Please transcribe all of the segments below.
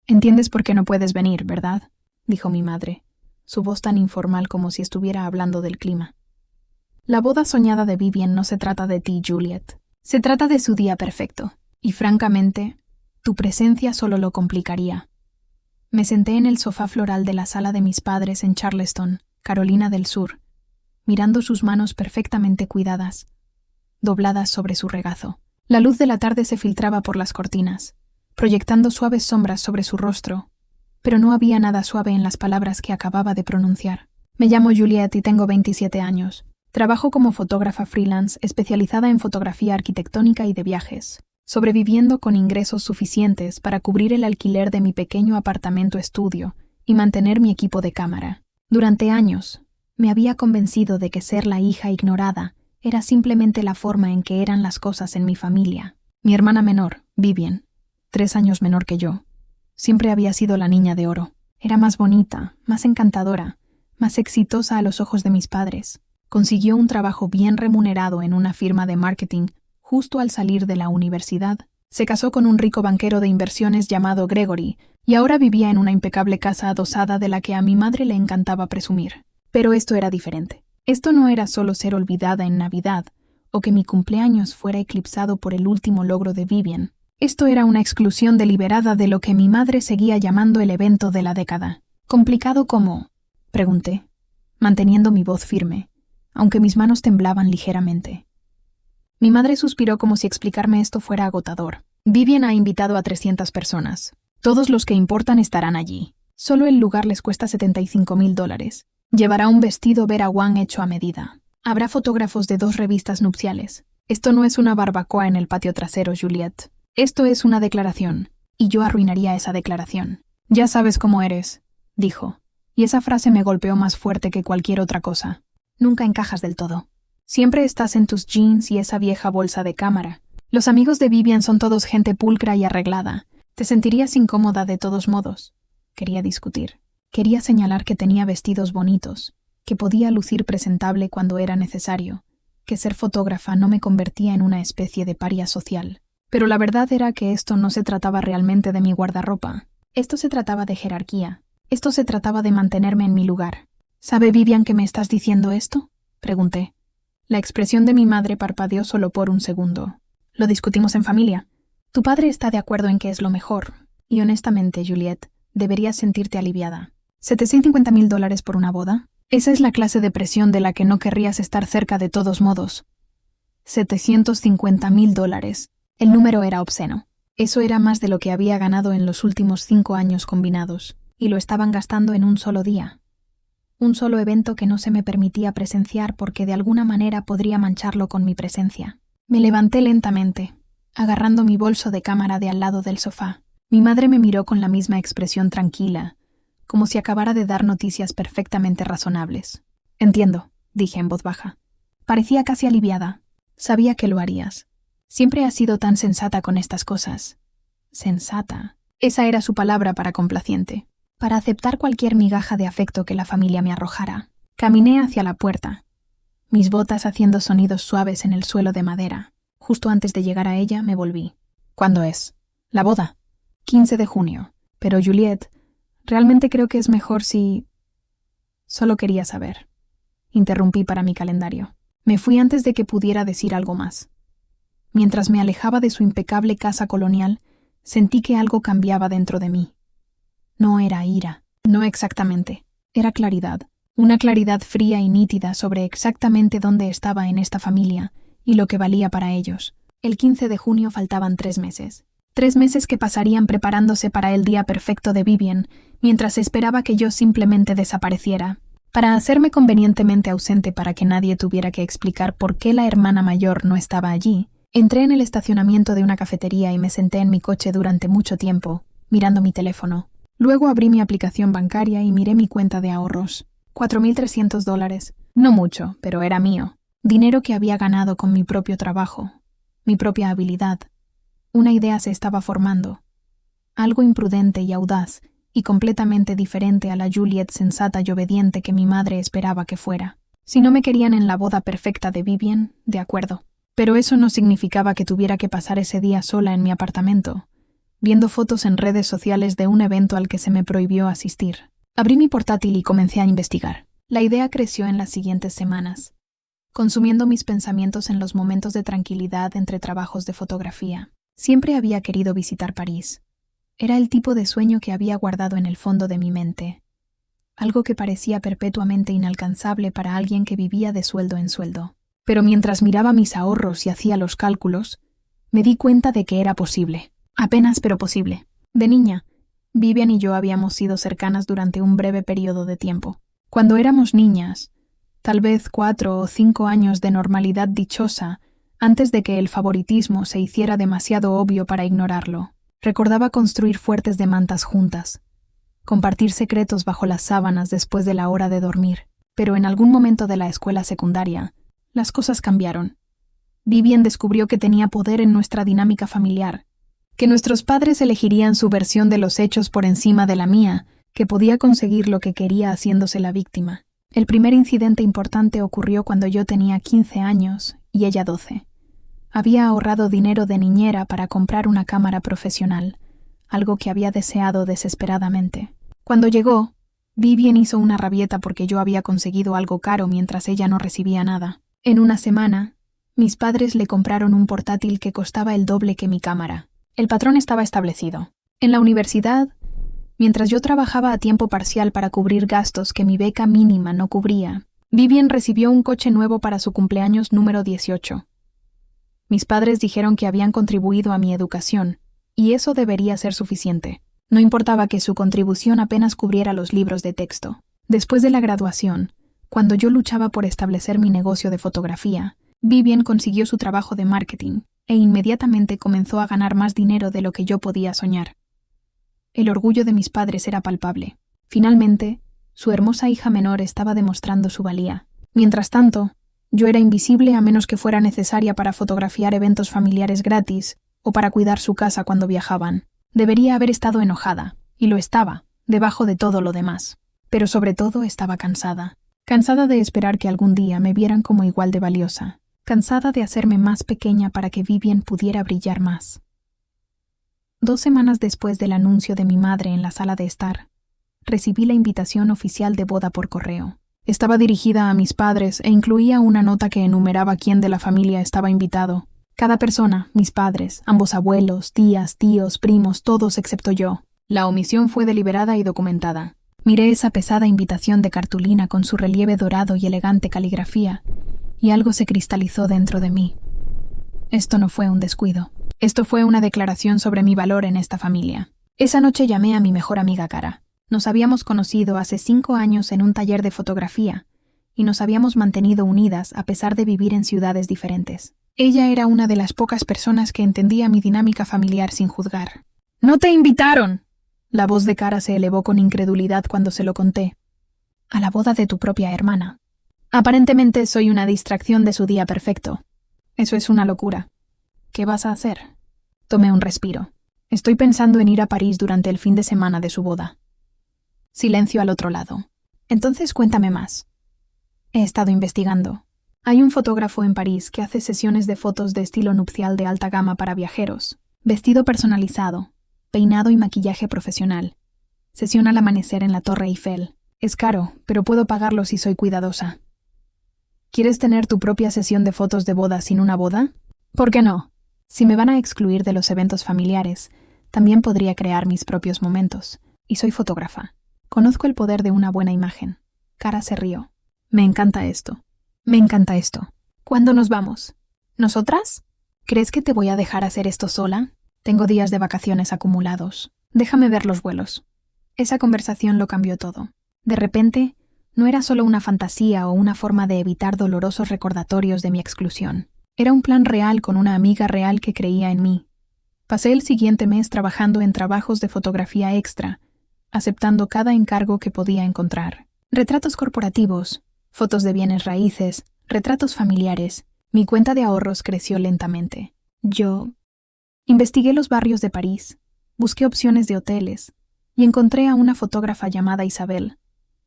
Entiendes por qué no puedes venir, ¿verdad?, dijo mi madre, su voz tan informal como si estuviera hablando del clima. La boda soñada de Vivian no se trata de ti, Juliet. Se trata de su día perfecto, y francamente, tu presencia solo lo complicaría. Me senté en el sofá floral de la sala de mis padres en Charleston, Carolina del Sur, mirando sus manos perfectamente cuidadas, dobladas sobre su regazo. La luz de la tarde se filtraba por las cortinas, proyectando suaves sombras sobre su rostro, pero no había nada suave en las palabras que acababa de pronunciar. Me llamo Juliet y tengo 27 años. Trabajo como fotógrafa freelance especializada en fotografía arquitectónica y de viajes, sobreviviendo con ingresos suficientes para cubrir el alquiler de mi pequeño apartamento estudio y mantener mi equipo de cámara. Durante años, me había convencido de que ser la hija ignorada era simplemente la forma en que eran las cosas en mi familia. Mi hermana menor, Vivian, 3 años menor que yo, siempre había sido la niña de oro. Era más bonita, más encantadora, más exitosa a los ojos de mis padres. Consiguió un trabajo bien remunerado en una firma de marketing justo al salir de la universidad. Se casó con un rico banquero de inversiones llamado Gregory y ahora vivía en una impecable casa adosada de la que a mi madre le encantaba presumir. Pero esto era diferente. Esto no era solo ser olvidada en Navidad o que mi cumpleaños fuera eclipsado por el último logro de Vivian. Esto era una exclusión deliberada de lo que mi madre seguía llamando el evento de la década. ¿Complicado cómo?, pregunté, manteniendo mi voz firme, aunque mis manos temblaban ligeramente. Mi madre suspiró como si explicarme esto fuera agotador. Vivian ha invitado a 300 personas. Todos los que importan estarán allí. Solo el lugar les cuesta $75,000. Llevará un vestido Vera Wang hecho a medida. Habrá fotógrafos de 2 revistas nupciales. Esto no es una barbacoa en el patio trasero, Juliet. Esto es una declaración, y yo arruinaría esa declaración. Ya sabes cómo eres, dijo, y esa frase me golpeó más fuerte que cualquier otra cosa. Nunca encajas del todo. Siempre estás en tus jeans y esa vieja bolsa de cámara. Los amigos de Vivian son todos gente pulcra y arreglada. Te sentirías incómoda de todos modos. Quería discutir. Quería señalar que tenía vestidos bonitos, que podía lucir presentable cuando era necesario, que ser fotógrafa no me convertía en una especie de paria social. Pero la verdad era que esto no se trataba realmente de mi guardarropa. Esto se trataba de jerarquía. Esto se trataba de mantenerme en mi lugar. ¿Sabe Vivian que me estás diciendo esto?, pregunté. La expresión de mi madre parpadeó solo por un segundo. Lo discutimos en familia. Tu padre está de acuerdo en que es lo mejor. Y honestamente, Juliet, deberías sentirte aliviada. $750,000 por una boda. Esa es la clase de presión de la que no querrías estar cerca de todos modos. $750,000. El número era obsceno. Eso era más de lo que había ganado en los últimos 5 años combinados, y lo estaban gastando en un solo día. Un solo evento que no se me permitía presenciar porque de alguna manera podría mancharlo con mi presencia. Me levanté lentamente, agarrando mi bolso de cámara de al lado del sofá. Mi madre me miró con la misma expresión tranquila, como si acabara de dar noticias perfectamente razonables. Entiendo, dije en voz baja. Parecía casi aliviada. Sabía que lo harías. Siempre has sido tan sensata con estas cosas. Sensata. Esa era su palabra para complaciente. Para aceptar cualquier migaja de afecto que la familia me arrojara. Caminé hacia la puerta, mis botas haciendo sonidos suaves en el suelo de madera. Justo antes de llegar a ella, me volví. ¿Cuándo es? La boda. 15 de junio. Pero, Juliet, realmente creo que es mejor si... Solo quería saber. Interrumpí para mi calendario. Me fui antes de que pudiera decir algo más. Mientras me alejaba de su impecable casa colonial, sentí que algo cambiaba dentro de mí. No era ira, no exactamente. Era claridad. Una claridad fría y nítida sobre exactamente dónde estaba en esta familia y lo que valía para ellos. El 15 de junio faltaban 3 meses. 3 meses que pasarían preparándose para el día perfecto de Vivian, mientras esperaba que yo simplemente desapareciera, para hacerme convenientemente ausente para que nadie tuviera que explicar por qué la hermana mayor no estaba allí. Entré en el estacionamiento de una cafetería y me senté en mi coche durante mucho tiempo, mirando mi teléfono. Luego abrí mi aplicación bancaria y miré mi cuenta de ahorros. $4,300. No mucho, pero era mío. Dinero que había ganado con mi propio trabajo, mi propia habilidad. Una idea se estaba formando. Algo imprudente y audaz, y completamente diferente a la Juliet sensata y obediente que mi madre esperaba que fuera. Si no me querían en la boda perfecta de Vivian, de acuerdo. Pero eso no significaba que tuviera que pasar ese día sola en mi apartamento, viendo fotos en redes sociales de un evento al que se me prohibió asistir. Abrí mi portátil y comencé a investigar. La idea creció en las siguientes semanas, consumiendo mis pensamientos en los momentos de tranquilidad entre trabajos de fotografía. Siempre había querido visitar París. Era el tipo de sueño que había guardado en el fondo de mi mente, algo que parecía perpetuamente inalcanzable para alguien que vivía de sueldo en sueldo. Pero mientras miraba mis ahorros y hacía los cálculos, me di cuenta de que era posible. Apenas, pero posible. De niña, Vivian y yo habíamos sido cercanas durante un breve periodo de tiempo. Cuando éramos niñas, tal vez 4 o 5 años de normalidad dichosa, antes de que el favoritismo se hiciera demasiado obvio para ignorarlo. Recordaba construir fuertes de mantas juntas, compartir secretos bajo las sábanas después de la hora de dormir. Pero en algún momento de la escuela secundaria, las cosas cambiaron. Vivian descubrió que tenía poder en nuestra dinámica familiar, que nuestros padres elegirían su versión de los hechos por encima de la mía, que podía conseguir lo que quería haciéndose la víctima. El primer incidente importante ocurrió cuando yo tenía 15 años y ella 12. Había ahorrado dinero de niñera para comprar una cámara profesional, algo que había deseado desesperadamente. Cuando llegó, Vivian hizo una rabieta porque yo había conseguido algo caro mientras ella no recibía nada. En una semana, mis padres le compraron un portátil que costaba el doble que mi cámara. El patrón estaba establecido. En la universidad, mientras yo trabajaba a tiempo parcial para cubrir gastos que mi beca mínima no cubría, Vivian recibió un coche nuevo para su cumpleaños número 18. Mis padres dijeron que habían contribuido a mi educación, y eso debería ser suficiente. No importaba que su contribución apenas cubriera los libros de texto. Después de la graduación, cuando yo luchaba por establecer mi negocio de fotografía, Vivian consiguió su trabajo de marketing e inmediatamente comenzó a ganar más dinero de lo que yo podía soñar. El orgullo de mis padres era palpable. Finalmente, su hermosa hija menor estaba demostrando su valía. Mientras tanto, yo era invisible a menos que fuera necesaria para fotografiar eventos familiares gratis o para cuidar su casa cuando viajaban. Debería haber estado enojada, y lo estaba, debajo de todo lo demás. Pero sobre todo estaba cansada. Cansada de esperar que algún día me vieran como igual de valiosa. Cansada de hacerme más pequeña para que Vivian pudiera brillar más. 2 semanas después del anuncio de mi madre en la sala de estar, recibí la invitación oficial de boda por correo. Estaba dirigida a mis padres e incluía una nota que enumeraba quién de la familia estaba invitado. Cada persona, mis padres, ambos abuelos, tías, tíos, primos, todos excepto yo. La omisión fue deliberada y documentada. Miré esa pesada invitación de cartulina con su relieve dorado y elegante caligrafía, y algo se cristalizó dentro de mí. Esto no fue un descuido. Esto fue una declaración sobre mi valor en esta familia. Esa noche llamé a mi mejor amiga Cara. Nos habíamos conocido hace 5 años en un taller de fotografía, y nos habíamos mantenido unidas a pesar de vivir en ciudades diferentes. Ella era una de las pocas personas que entendía mi dinámica familiar sin juzgar. ¡No te invitaron! La voz de Cara se elevó con incredulidad cuando se lo conté. A la boda de tu propia hermana. Aparentemente soy una distracción de su día perfecto. Eso es una locura. ¿Qué vas a hacer? Tomé un respiro. Estoy pensando en ir a París durante el fin de semana de su boda. Silencio al otro lado. Entonces cuéntame más. He estado investigando. Hay un fotógrafo en París que hace sesiones de fotos de estilo nupcial de alta gama para viajeros. Vestido personalizado, peinado y maquillaje profesional. Sesión al amanecer en la Torre Eiffel. Es caro, pero puedo pagarlo si soy cuidadosa. ¿Quieres tener tu propia sesión de fotos de boda sin una boda? ¿Por qué no? Si me van a excluir de los eventos familiares, también podría crear mis propios momentos. Y soy fotógrafa. Conozco el poder de una buena imagen. Cara se rió. Me encanta esto. Me encanta esto. ¿Cuándo nos vamos? ¿Nosotras? ¿Crees que te voy a dejar hacer esto sola? Tengo días de vacaciones acumulados. Déjame ver los vuelos. Esa conversación lo cambió todo. De repente, no era solo una fantasía o una forma de evitar dolorosos recordatorios de mi exclusión. Era un plan real con una amiga real que creía en mí. Pasé el siguiente mes trabajando en trabajos de fotografía extra, aceptando cada encargo que podía encontrar. Retratos corporativos, fotos de bienes raíces, retratos familiares. Mi cuenta de ahorros creció lentamente. Yo investigué los barrios de París, busqué opciones de hoteles y encontré a una fotógrafa llamada Isabel,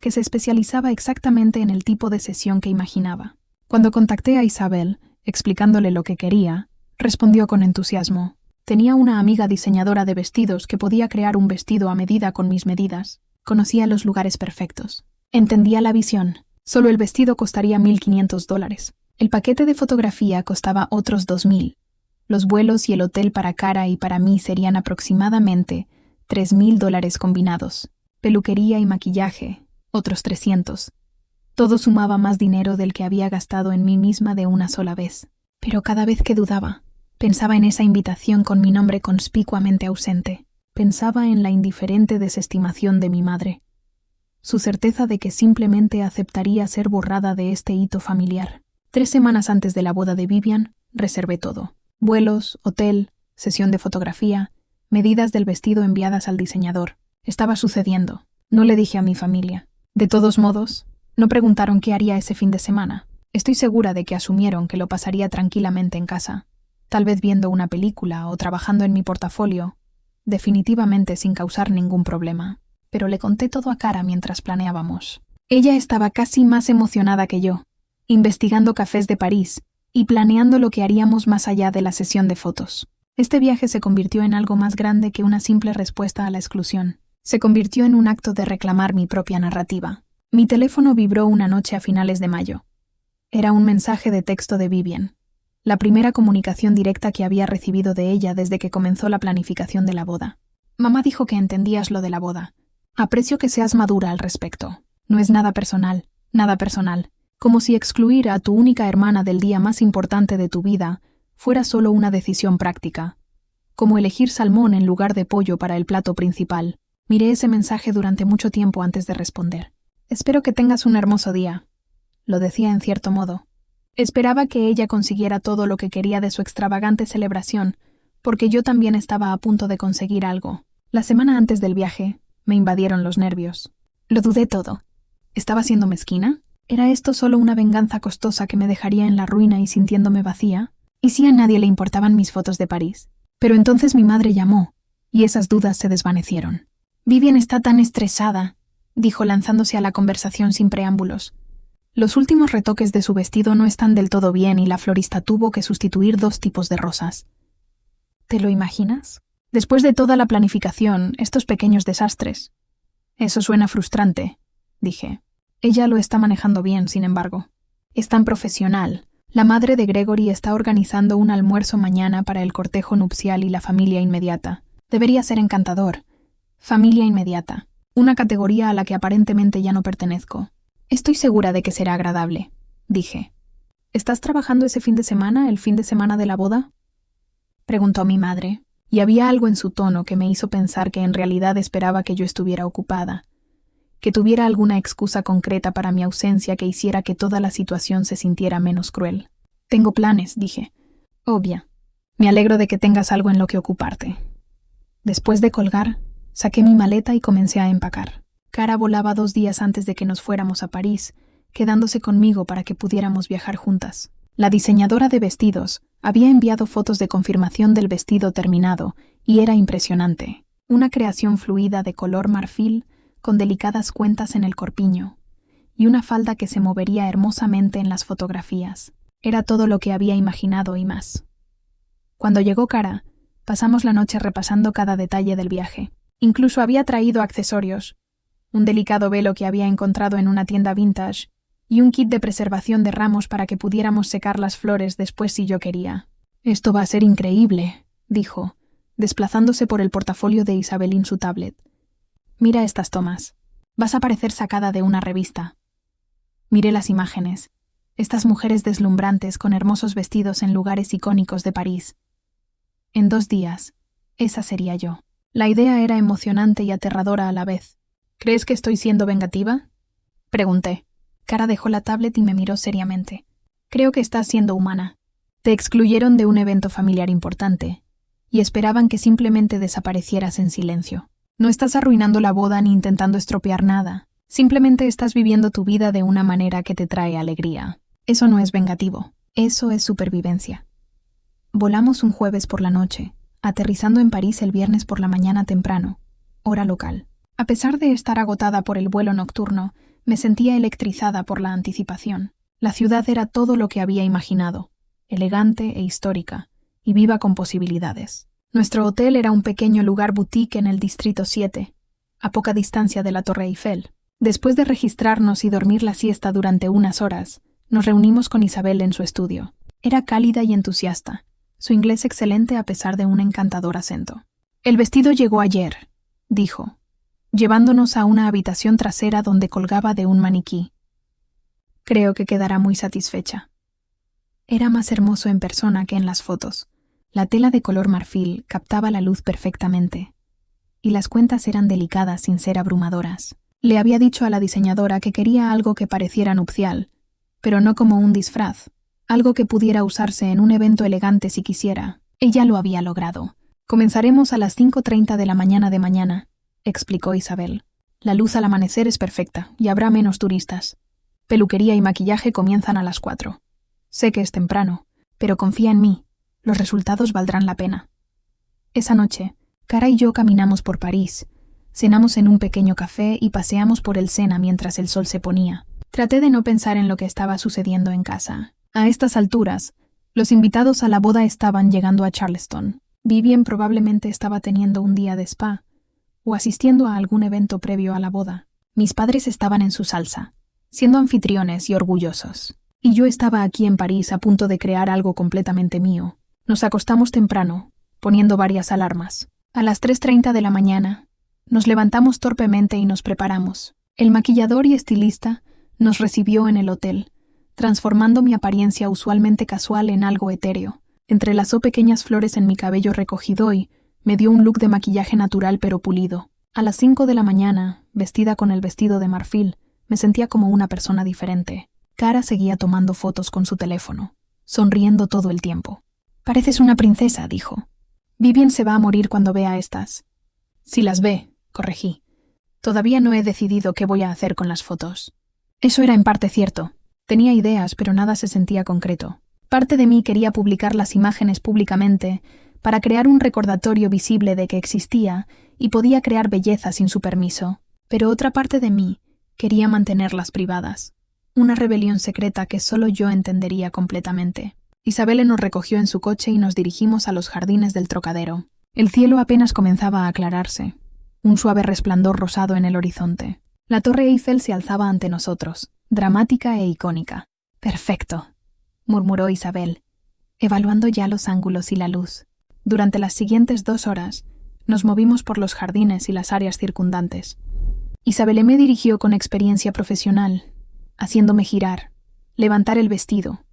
que se especializaba exactamente en el tipo de sesión que imaginaba. Cuando contacté a Isabel, explicándole lo que quería, respondió con entusiasmo. Tenía una amiga diseñadora de vestidos que podía crear un vestido a medida con mis medidas. Conocía los lugares perfectos. Entendía la visión. Solo el vestido costaría $1,500. El paquete de fotografía costaba otros $2,000. Los vuelos y el hotel para Cara y para mí serían aproximadamente $3,000 combinados. Peluquería y maquillaje, otros 300. Todo sumaba más dinero del que había gastado en mí misma de una sola vez. Pero cada vez que dudaba, pensaba en esa invitación con mi nombre conspicuamente ausente. Pensaba en la indiferente desestimación de mi madre. Su certeza de que simplemente aceptaría ser borrada de este hito familiar. 3 semanas antes de la boda de Vivian, reservé todo. Vuelos, hotel, sesión de fotografía, medidas del vestido enviadas al diseñador. Estaba sucediendo. No le dije a mi familia. De todos modos, no preguntaron qué haría ese fin de semana. Estoy segura de que asumieron que lo pasaría tranquilamente en casa. Tal vez viendo una película o trabajando en mi portafolio. Definitivamente sin causar ningún problema. Pero le conté todo a Cara mientras planeábamos. Ella estaba casi más emocionada que yo, investigando cafés de París y planeando lo que haríamos más allá de la sesión de fotos. Este viaje se convirtió en algo más grande que una simple respuesta a la exclusión. Se convirtió en un acto de reclamar mi propia narrativa. Mi teléfono vibró una noche a finales de mayo. Era un mensaje de texto de Vivian, la primera comunicación directa que había recibido de ella desde que comenzó la planificación de la boda. Mamá dijo que entendías lo de la boda. Aprecio que seas madura al respecto. No es nada personal, como si excluir a tu única hermana del día más importante de tu vida fuera solo una decisión práctica. Como elegir salmón en lugar de pollo para el plato principal. Miré ese mensaje durante mucho tiempo antes de responder. Espero que tengas un hermoso día. Lo decía en cierto modo. Esperaba que ella consiguiera todo lo que quería de su extravagante celebración, porque yo también estaba a punto de conseguir algo. La semana antes del viaje, me invadieron los nervios. Lo dudé todo. ¿Estaba siendo mezquina? ¿Era esto solo una venganza costosa que me dejaría en la ruina y sintiéndome vacía? ¿Y si a nadie le importaban mis fotos de París? Pero entonces mi madre llamó, y esas dudas se desvanecieron. Vivian está tan estresada, dijo lanzándose a la conversación sin preámbulos. Los últimos retoques de su vestido no están del todo bien y la florista tuvo que sustituir 2 tipos de rosas. ¿Te lo imaginas? Después de toda la planificación, estos pequeños desastres. Eso suena frustrante, dije. Ella lo está manejando bien, sin embargo. Es tan profesional. La madre de Gregory está organizando un almuerzo mañana para el cortejo nupcial y la familia inmediata. Debería ser encantador. Familia inmediata. Una categoría a la que aparentemente ya no pertenezco. Estoy segura de que será agradable, dije. ¿Estás trabajando ese fin de semana, el fin de semana de la boda? Preguntó mi madre, y había algo en su tono que me hizo pensar que en realidad esperaba que yo estuviera ocupada, que tuviera alguna excusa concreta para mi ausencia que hiciera que toda la situación se sintiera menos cruel. Tengo planes, dije. Obvia. Me alegro de que tengas algo en lo que ocuparte. Después de colgar, saqué mi maleta y comencé a empacar. Cara volaba 2 días antes de que nos fuéramos a París, quedándose conmigo para que pudiéramos viajar juntas. La diseñadora de vestidos había enviado fotos de confirmación del vestido terminado y era impresionante. Una creación fluida de color marfil con delicadas cuentas en el corpiño y una falda que se movería hermosamente en las fotografías. Era todo lo que había imaginado y más. Cuando llegó Cara, pasamos la noche repasando cada detalle del viaje. Incluso había traído accesorios, un delicado velo que había encontrado en una tienda vintage y un kit de preservación de ramos para que pudiéramos secar las flores después si yo quería. «Esto va a ser increíble», dijo, desplazándose por el portafolio de Isabel en su tablet. «Mira estas tomas. Vas a parecer sacada de una revista». Miré las imágenes. Estas mujeres deslumbrantes con hermosos vestidos en lugares icónicos de París. En 2 días, esa sería yo. La idea era emocionante y aterradora a la vez. ¿Crees que estoy siendo vengativa?, pregunté. Cara dejó la tablet y me miró seriamente. Creo que estás siendo humana. Te excluyeron de un evento familiar importante y esperaban que simplemente desaparecieras en silencio. No estás arruinando la boda ni intentando estropear nada. Simplemente estás viviendo tu vida de una manera que te trae alegría. Eso no es vengativo. Eso es supervivencia. Volamos un jueves por la noche, aterrizando en París el viernes por la mañana temprano, hora local. A pesar de estar agotada por el vuelo nocturno, me sentía electrizada por la anticipación. La ciudad era todo lo que había imaginado, elegante e histórica, y viva con posibilidades. Nuestro hotel era un pequeño lugar boutique en el Distrito 7, a poca distancia de la Torre Eiffel. Después de registrarnos y dormir la siesta durante unas horas, nos reunimos con Isabel en su estudio. Era cálida y entusiasta, su inglés excelente a pesar de un encantador acento. «El vestido llegó ayer», dijo, llevándonos a una habitación trasera donde colgaba de un maniquí. «Creo que quedará muy satisfecha». Era más hermoso en persona que en las fotos. La tela de color marfil captaba la luz perfectamente, y las cuentas eran delicadas sin ser abrumadoras. Le había dicho a la diseñadora que quería algo que pareciera nupcial, pero no como un disfraz, algo que pudiera usarse en un evento elegante si quisiera. Ella lo había logrado. «Comenzaremos a las 5:30 de la mañana», explicó Isabel. «La luz al amanecer es perfecta y habrá menos turistas. Peluquería y maquillaje comienzan a las 4. Sé que es temprano, pero confía en mí. Los resultados valdrán la pena». Esa noche, Cara y yo caminamos por París, cenamos en un pequeño café y paseamos por el Sena mientras el sol se ponía. Traté de no pensar en lo que estaba sucediendo en casa. A estas alturas, los invitados a la boda estaban llegando a Charleston. Vivien probablemente estaba teniendo un día de spa o asistiendo a algún evento previo a la boda. Mis padres estaban en su salsa, siendo anfitriones y orgullosos. Y yo estaba aquí en París a punto de crear algo completamente mío. Nos acostamos temprano, poniendo varias alarmas. A las 3:30 de la mañana, nos levantamos torpemente y nos preparamos. El maquillador y estilista nos recibió en el hotel, transformando mi apariencia usualmente casual en algo etéreo. Entrelazó pequeñas flores en mi cabello recogido y me dio un look de maquillaje natural pero pulido. A las 5 de la mañana, vestida con el vestido de marfil, me sentía como una persona diferente. Cara seguía tomando fotos con su teléfono, sonriendo todo el tiempo. «Pareces una princesa», dijo. «Vivien se va a morir cuando vea estas». «Si las ve», corregí. «Todavía no he decidido qué voy a hacer con las fotos». Eso era en parte cierto. Tenía ideas, pero nada se sentía concreto. Parte de mí quería publicar las imágenes públicamente para crear un recordatorio visible de que existía y podía crear belleza sin su permiso, pero otra parte de mí quería mantenerlas privadas. Una rebelión secreta que solo yo entendería completamente. Isabel nos recogió en su coche y nos dirigimos a los jardines del Trocadero. El cielo apenas comenzaba a aclararse, un suave resplandor rosado en el horizonte. La Torre Eiffel se alzaba ante nosotros, dramática e icónica. «Perfecto», murmuró Isabel, evaluando ya los ángulos y la luz. Durante las siguientes 2 horas, nos movimos por los jardines y las áreas circundantes. Isabel me dirigió con experiencia profesional, haciéndome girar, levantar el vestido,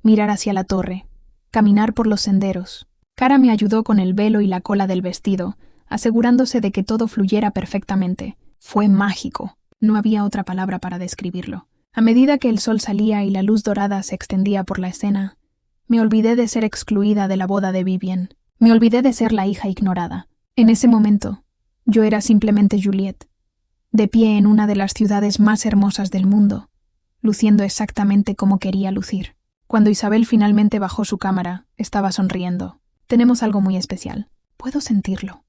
mirar hacia la torre, caminar por los senderos. Cara me ayudó con el velo y la cola del vestido, asegurándose de que todo fluyera perfectamente. Fue mágico. No había otra palabra para describirlo. A medida que el sol salía y la luz dorada se extendía por la escena, me olvidé de ser excluida de la boda de Vivien. Me olvidé de ser la hija ignorada. En ese momento, yo era simplemente Juliette, de pie en una de las ciudades más hermosas del mundo, luciendo exactamente como quería lucir. Cuando Isabel finalmente bajó su cámara, estaba sonriendo. «Tenemos algo muy especial. Puedo sentirlo».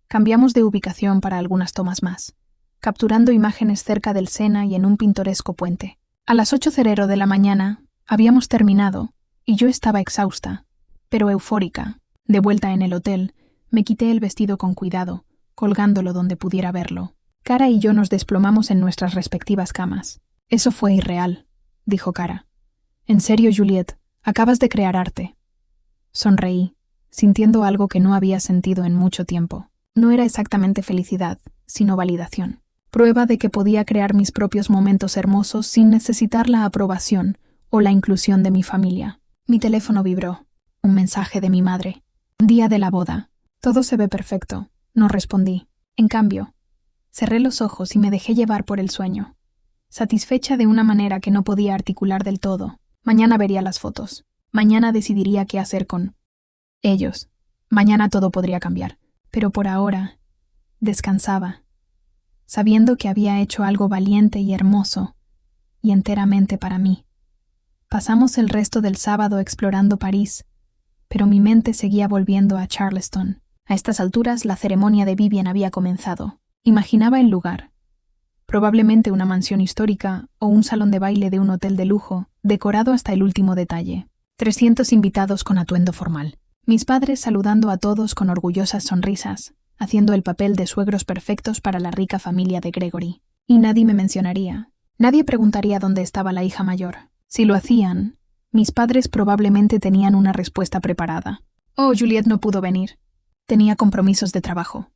Cambiamos de ubicación para algunas tomas más, capturando imágenes cerca del Sena y en un pintoresco puente. A las 8:00 de la mañana habíamos terminado y yo estaba exhausta, pero eufórica. De vuelta en el hotel, me quité el vestido con cuidado, colgándolo donde pudiera verlo. Cara y yo nos desplomamos en nuestras respectivas camas. «Eso fue irreal», dijo Cara. «En serio, Juliette, acabas de crear arte». Sonreí, sintiendo algo que no había sentido en mucho tiempo. No era exactamente felicidad, sino validación. Prueba de que podía crear mis propios momentos hermosos sin necesitar la aprobación o la inclusión de mi familia. Mi teléfono vibró. Un mensaje de mi madre. «Día de la boda. Todo se ve perfecto», no respondí. En cambio, cerré los ojos y me dejé llevar por el sueño, satisfecha de una manera que no podía articular del todo. Mañana vería las fotos. Mañana decidiría qué hacer con ellos. Mañana todo podría cambiar. Pero por ahora, descansaba, sabiendo que había hecho algo valiente y hermoso, y enteramente para mí. Pasamos el resto del sábado explorando París, pero mi mente seguía volviendo a Charleston. A estas alturas, la ceremonia de Vivien había comenzado. Imaginaba el lugar. Probablemente una mansión histórica o un salón de baile de un hotel de lujo, decorado hasta el último detalle. 300 invitados con atuendo formal. Mis padres saludando a todos con orgullosas sonrisas, haciendo el papel de suegros perfectos para la rica familia de Gregory. Y nadie me mencionaría. Nadie preguntaría dónde estaba la hija mayor. Si lo hacían, mis padres probablemente tenían una respuesta preparada. Oh, Juliet no pudo venir. Tenía compromisos de trabajo.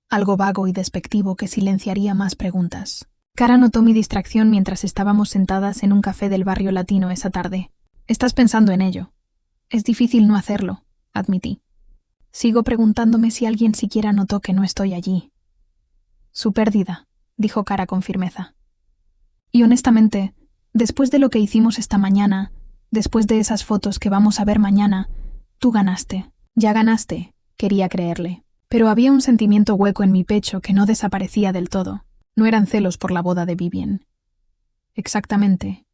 Algo vago y despectivo que silenciaría más preguntas. Cara notó mi distracción mientras estábamos sentadas en un café del barrio latino esa tarde. Estás pensando en ello. Es difícil no hacerlo, admití. Sigo preguntándome si alguien siquiera notó que no estoy allí. Su pérdida, dijo Cara con firmeza. Y honestamente, después de lo que hicimos esta mañana, después de esas fotos que vamos a ver mañana, tú ganaste. Ya ganaste, quería creerle. Pero había un sentimiento hueco en mi pecho que no desaparecía del todo. No eran celos por la boda de Vivian. Exactamente.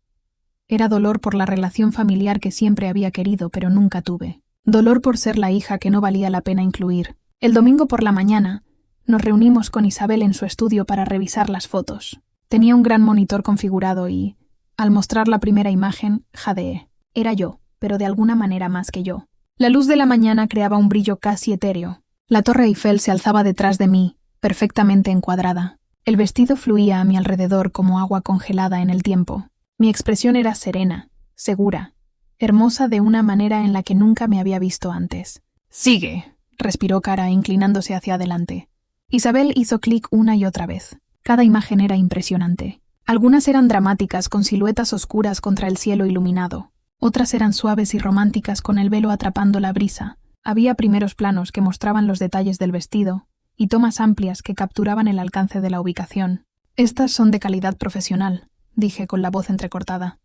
Era dolor por la relación familiar que siempre había querido, pero nunca tuve. Dolor por ser la hija que no valía la pena incluir. El domingo por la mañana, nos reunimos con Isabel en su estudio para revisar las fotos. Tenía un gran monitor configurado y, al mostrar la primera imagen, jadeé. Era yo, pero de alguna manera más que yo. La luz de la mañana creaba un brillo casi etéreo. La Torre Eiffel se alzaba detrás de mí, perfectamente encuadrada. El vestido fluía a mi alrededor como agua congelada en el tiempo. Mi expresión era serena, segura, hermosa de una manera en la que nunca me había visto antes. «Sigue», respiró Cara, inclinándose hacia adelante. Isabel hizo clic una y otra vez. Cada imagen era impresionante. Algunas eran dramáticas, con siluetas oscuras contra el cielo iluminado. Otras eran suaves y románticas, con el velo atrapando la brisa. Había primeros planos que mostraban los detalles del vestido y tomas amplias que capturaban el alcance de la ubicación. «Estas son de calidad profesional», dije con la voz entrecortada.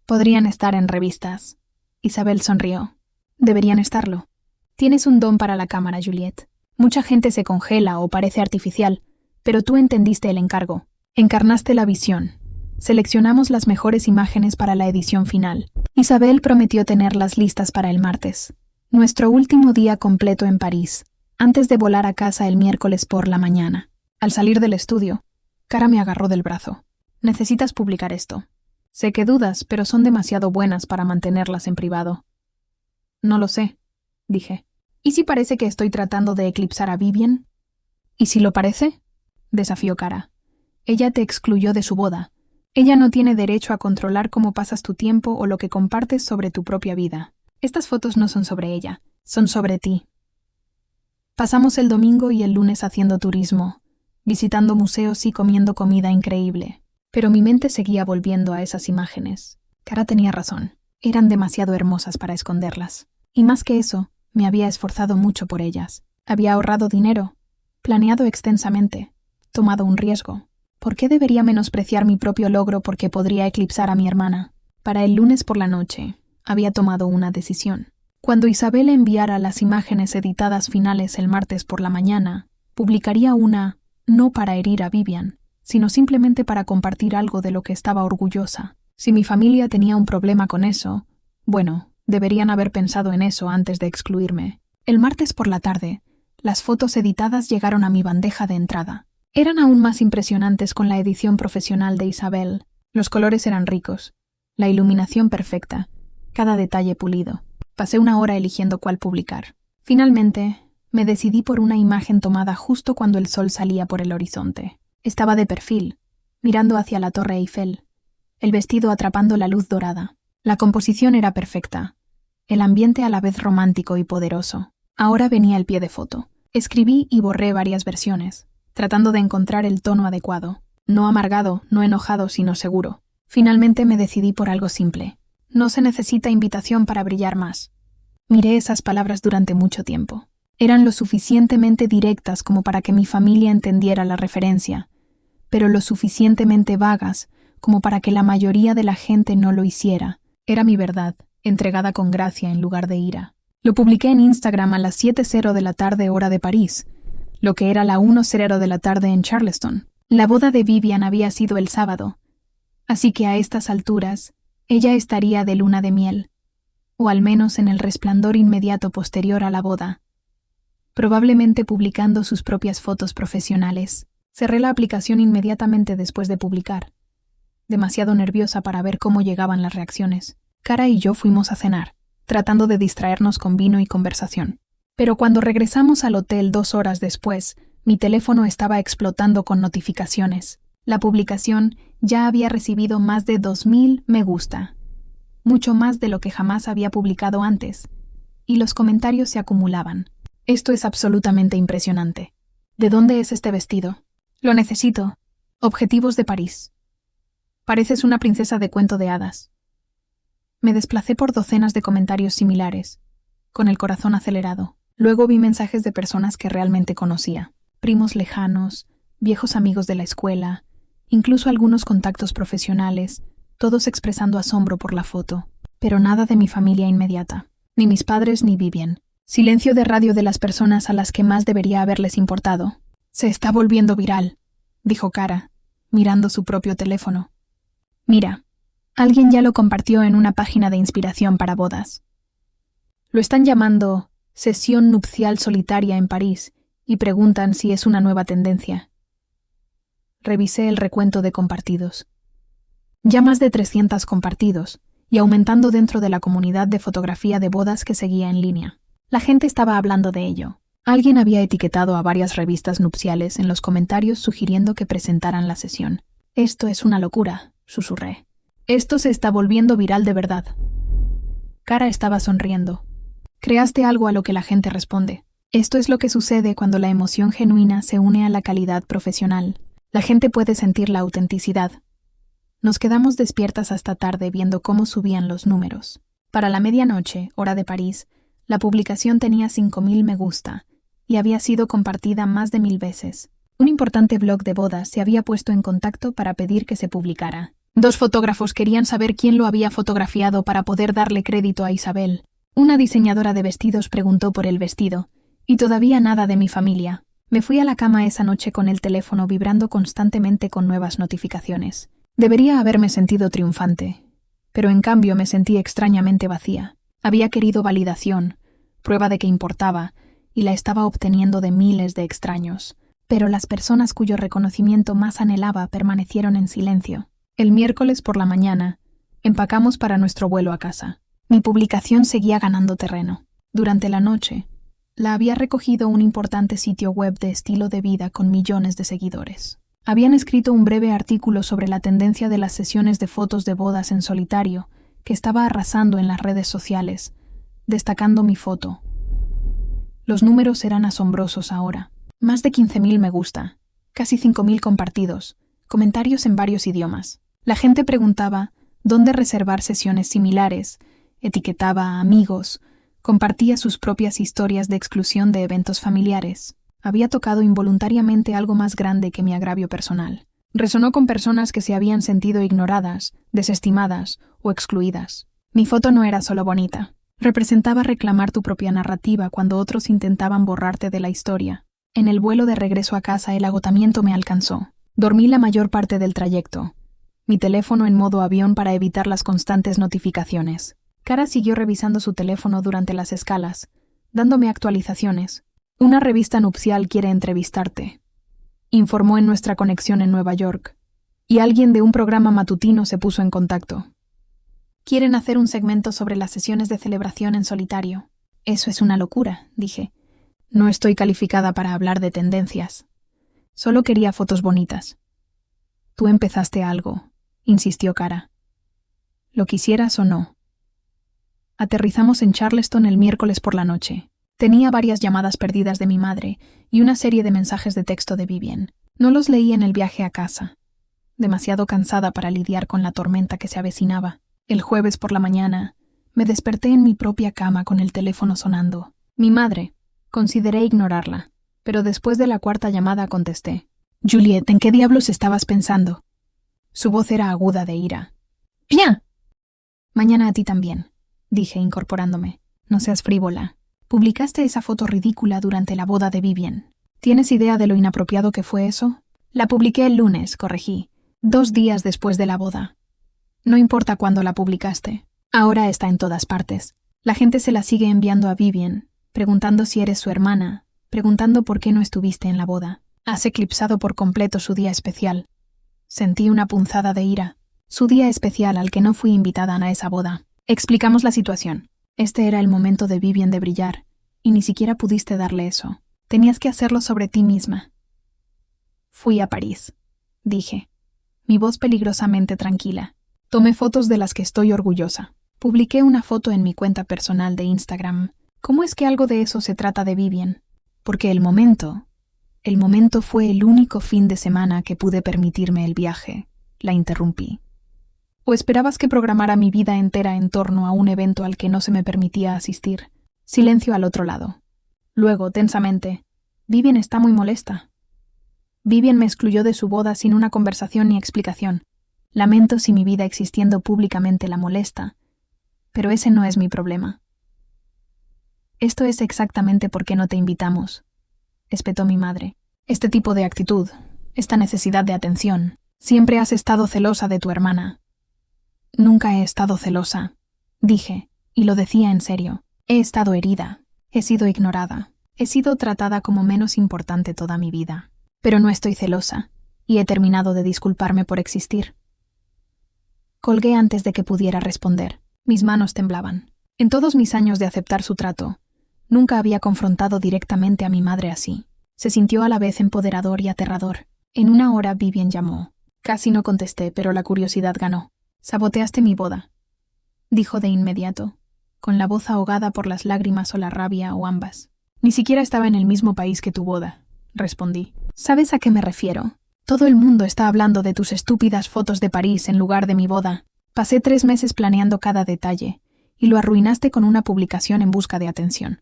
«Podrían estar en revistas». Isabel sonrió. «Deberían estarlo. Tienes un don para la cámara, Juliet. Mucha gente se congela o parece artificial, pero tú entendiste el encargo. Encarnaste la visión. Seleccionamos las mejores imágenes para la edición final. Isabel prometió tenerlas listas para el martes. Nuestro último día completo en París, antes de volar a casa el miércoles por la mañana. Al salir del estudio, Cara me agarró del brazo. «Necesitas publicar esto. Sé que dudas, pero son demasiado buenas para mantenerlas en privado». «No lo sé», dije. «¿Y si parece que estoy tratando de eclipsar a Vivian?» «¿Y si lo parece?», desafió Cara. «Ella te excluyó de su boda. Ella no tiene derecho a controlar cómo pasas tu tiempo o lo que compartes sobre tu propia vida. Estas fotos no son sobre ella, son sobre ti». Pasamos el domingo y el lunes haciendo turismo, visitando museos y comiendo comida increíble. Pero mi mente seguía volviendo a esas imágenes. Cara tenía razón. Eran demasiado hermosas para esconderlas. Y más que eso, me había esforzado mucho por ellas. Había ahorrado dinero, planeado extensamente, tomado un riesgo. ¿Por qué debería menospreciar mi propio logro porque podría eclipsar a mi hermana? Para el lunes por la noche, había tomado una decisión. Cuando Isabel enviara las imágenes editadas finales el martes por la mañana, publicaría una, no para herir a Vivian, sino simplemente para compartir algo de lo que estaba orgullosa. Si mi familia tenía un problema con eso, bueno, deberían haber pensado en eso antes de excluirme. El martes por la tarde, las fotos editadas llegaron a mi bandeja de entrada. Eran aún más impresionantes con la edición profesional de Isabel. Los colores eran ricos, la iluminación perfecta, cada detalle pulido. Pasé una hora eligiendo cuál publicar. Finalmente, me decidí por una imagen tomada justo cuando el sol salía por el horizonte. Estaba de perfil, mirando hacia la Torre Eiffel, el vestido atrapando la luz dorada. La composición era perfecta, el ambiente a la vez romántico y poderoso. Ahora venía el pie de foto. Escribí y borré varias versiones, tratando de encontrar el tono adecuado. No amargado, no enojado, sino seguro. Finalmente me decidí por algo simple. No se necesita invitación para brillar más. Miré esas palabras durante mucho tiempo. Eran lo suficientemente directas como para que mi familia entendiera la referencia, pero lo suficientemente vagas como para que la mayoría de la gente no lo hiciera. Era mi verdad, entregada con gracia en lugar de ira. Lo publiqué en Instagram a las 7:00 de la tarde hora de París, lo que era la 1:00 de la tarde en Charleston. La boda de Vivian había sido el sábado, así que a estas alturas ella estaría de luna de miel, o al menos en el resplandor inmediato posterior a la boda, probablemente publicando sus propias fotos profesionales. Cerré la aplicación inmediatamente después de publicar, demasiado nerviosa para ver cómo llegaban las reacciones. Cara y yo fuimos a cenar. tratando de distraernos con vino y conversación. Pero cuando regresamos al hotel 2 horas después, mi teléfono estaba explotando con notificaciones. La publicación ya había recibido más de 2000 me gusta, mucho más de lo que jamás había publicado antes, y los comentarios se acumulaban. Esto es absolutamente impresionante. ¿De dónde es este vestido? Lo necesito. Objetivos de París. Pareces una princesa de cuento de hadas. Me desplacé por docenas de comentarios similares, con el corazón acelerado. Luego vi mensajes de personas que realmente conocía, primos lejanos, viejos amigos de la escuela, incluso algunos contactos profesionales, todos expresando asombro por la foto, pero nada de mi familia inmediata, ni mis padres ni Vivian. Silencio de radio de las personas a las que más debería haberles importado. Se está volviendo viral, dijo Cara, mirando su propio teléfono. Mira, alguien ya lo compartió en una página de inspiración para bodas. Lo están llamando Sesión Nupcial Solitaria en París y preguntan si es una nueva tendencia. Revisé el recuento de compartidos. Ya más de 300 compartidos, y aumentando dentro de la comunidad de fotografía de bodas que seguía en línea. La gente estaba hablando de ello. Alguien había etiquetado a varias revistas nupciales en los comentarios sugiriendo que presentaran la sesión. Esto es una locura, susurré. Esto se está volviendo viral de verdad. Cara estaba sonriendo. Creaste algo a lo que la gente responde. Esto es lo que sucede cuando la emoción genuina se une a la calidad profesional. La gente puede sentir la autenticidad. Nos quedamos despiertas hasta tarde viendo cómo subían los números. Para la medianoche, hora de París, la publicación tenía 5000 me gusta y había sido compartida más de 1000 veces. Un importante blog de bodas se había puesto en contacto para pedir que se publicara. 2 fotógrafos querían saber quién lo había fotografiado para poder darle crédito a Isabel. Una diseñadora de vestidos preguntó por el vestido, y todavía nada de mi familia. Me fui a la cama esa noche con el teléfono vibrando constantemente con nuevas notificaciones. Debería haberme sentido triunfante, pero en cambio me sentí extrañamente vacía. Había querido validación, prueba de que importaba, y la estaba obteniendo de miles de extraños. Pero las personas cuyo reconocimiento más anhelaba permanecieron en silencio. El miércoles por la mañana, empacamos para nuestro vuelo a casa. Mi publicación seguía ganando terreno. Durante la noche, la había recogido un importante sitio web de estilo de vida con millones de seguidores. Habían escrito un breve artículo sobre la tendencia de las sesiones de fotos de bodas en solitario, que estaba arrasando en las redes sociales, destacando mi foto. Los números eran asombrosos ahora. Más de 15.000 me gusta, casi 5.000 compartidos, comentarios en varios idiomas. La gente preguntaba dónde reservar sesiones similares, etiquetaba a amigos, compartía sus propias historias de exclusión de eventos familiares. Había tocado involuntariamente algo más grande que mi agravio personal. Resonó con personas que se habían sentido ignoradas, desestimadas o excluidas. Mi foto no era solo bonita. Representaba reclamar tu propia narrativa cuando otros intentaban borrarte de la historia. En el vuelo de regreso a casa el agotamiento me alcanzó. Dormí la mayor parte del trayecto. Mi teléfono en modo avión para evitar las constantes notificaciones. Cara siguió revisando su teléfono durante las escalas, dándome actualizaciones. Una revista nupcial quiere entrevistarte, informó en nuestra conexión en Nueva York, y alguien de un programa matutino se puso en contacto. Quieren hacer un segmento sobre las sesiones de celebración en solitario. Eso es una locura, dije. No estoy calificada para hablar de tendencias. Solo quería fotos bonitas. Tú empezaste algo, insistió Cara. Lo quisieras o no. Aterrizamos en Charleston el miércoles por la noche. Tenía varias llamadas perdidas de mi madre y una serie de mensajes de texto de Vivian. No los leí en el viaje a casa, demasiado cansada para lidiar con la tormenta que se avecinaba. El jueves por la mañana, me desperté en mi propia cama con el teléfono sonando. Mi madre. Consideré ignorarla, pero después de la 4ª llamada contesté. Juliette, ¿en qué diablos estabas pensando? Su voz era aguda de ira. ¡Bien! Mañana a ti también, dije incorporándome. No seas frívola. Publicaste esa foto ridícula durante la boda de Vivian. ¿Tienes idea de lo inapropiado que fue eso? La publiqué el lunes, corregí, 2 días después de la boda. No importa cuándo la publicaste. Ahora está en todas partes. La gente se la sigue enviando a Vivian, preguntando si eres su hermana, preguntando por qué no estuviste en la boda. Has eclipsado por completo su día especial. Sentí una punzada de ira. Su día especial al que no fui invitada a esa boda. Explicamos la situación. Este era el momento de Vivian de brillar, y ni siquiera pudiste darle eso. Tenías que hacerlo sobre ti misma. Fui a París, dije, mi voz peligrosamente tranquila. Tomé fotos de las que estoy orgullosa. Publiqué una foto en mi cuenta personal de Instagram. ¿Cómo es que algo de eso se trata de Vivian? Porque el momento fue el único fin de semana que pude permitirme el viaje. La interrumpí. ¿O esperabas que programara mi vida entera en torno a un evento al que no se me permitía asistir? Silencio al otro lado. Luego, tensamente, Vivian está muy molesta. Vivian me excluyó de su boda sin una conversación ni explicación. Lamento si mi vida existiendo públicamente la molesta, pero ese no es mi problema. Esto es exactamente por qué no te invitamos, espetó mi madre. Este tipo de actitud, esta necesidad de atención, siempre has estado celosa de tu hermana. Nunca he estado celosa, dije, y lo decía en serio. He estado herida, he sido ignorada, he sido tratada como menos importante toda mi vida. Pero no estoy celosa, y he terminado de disculparme por existir. Colgué antes de que pudiera responder. Mis manos temblaban. En todos mis años de aceptar su trato, nunca había confrontado directamente a mi madre así. Se sintió a la vez empoderador y aterrador. En una hora Vivian llamó. Casi no contesté, pero la curiosidad ganó. «Saboteaste mi boda», dijo de inmediato, con la voz ahogada por las lágrimas o la rabia o ambas. «Ni siquiera estaba en el mismo país que tu boda», respondí. «¿Sabes a qué me refiero? Todo el mundo está hablando de tus estúpidas fotos de París en lugar de mi boda. Pasé 3 meses planeando cada detalle, y lo arruinaste con una publicación en busca de atención.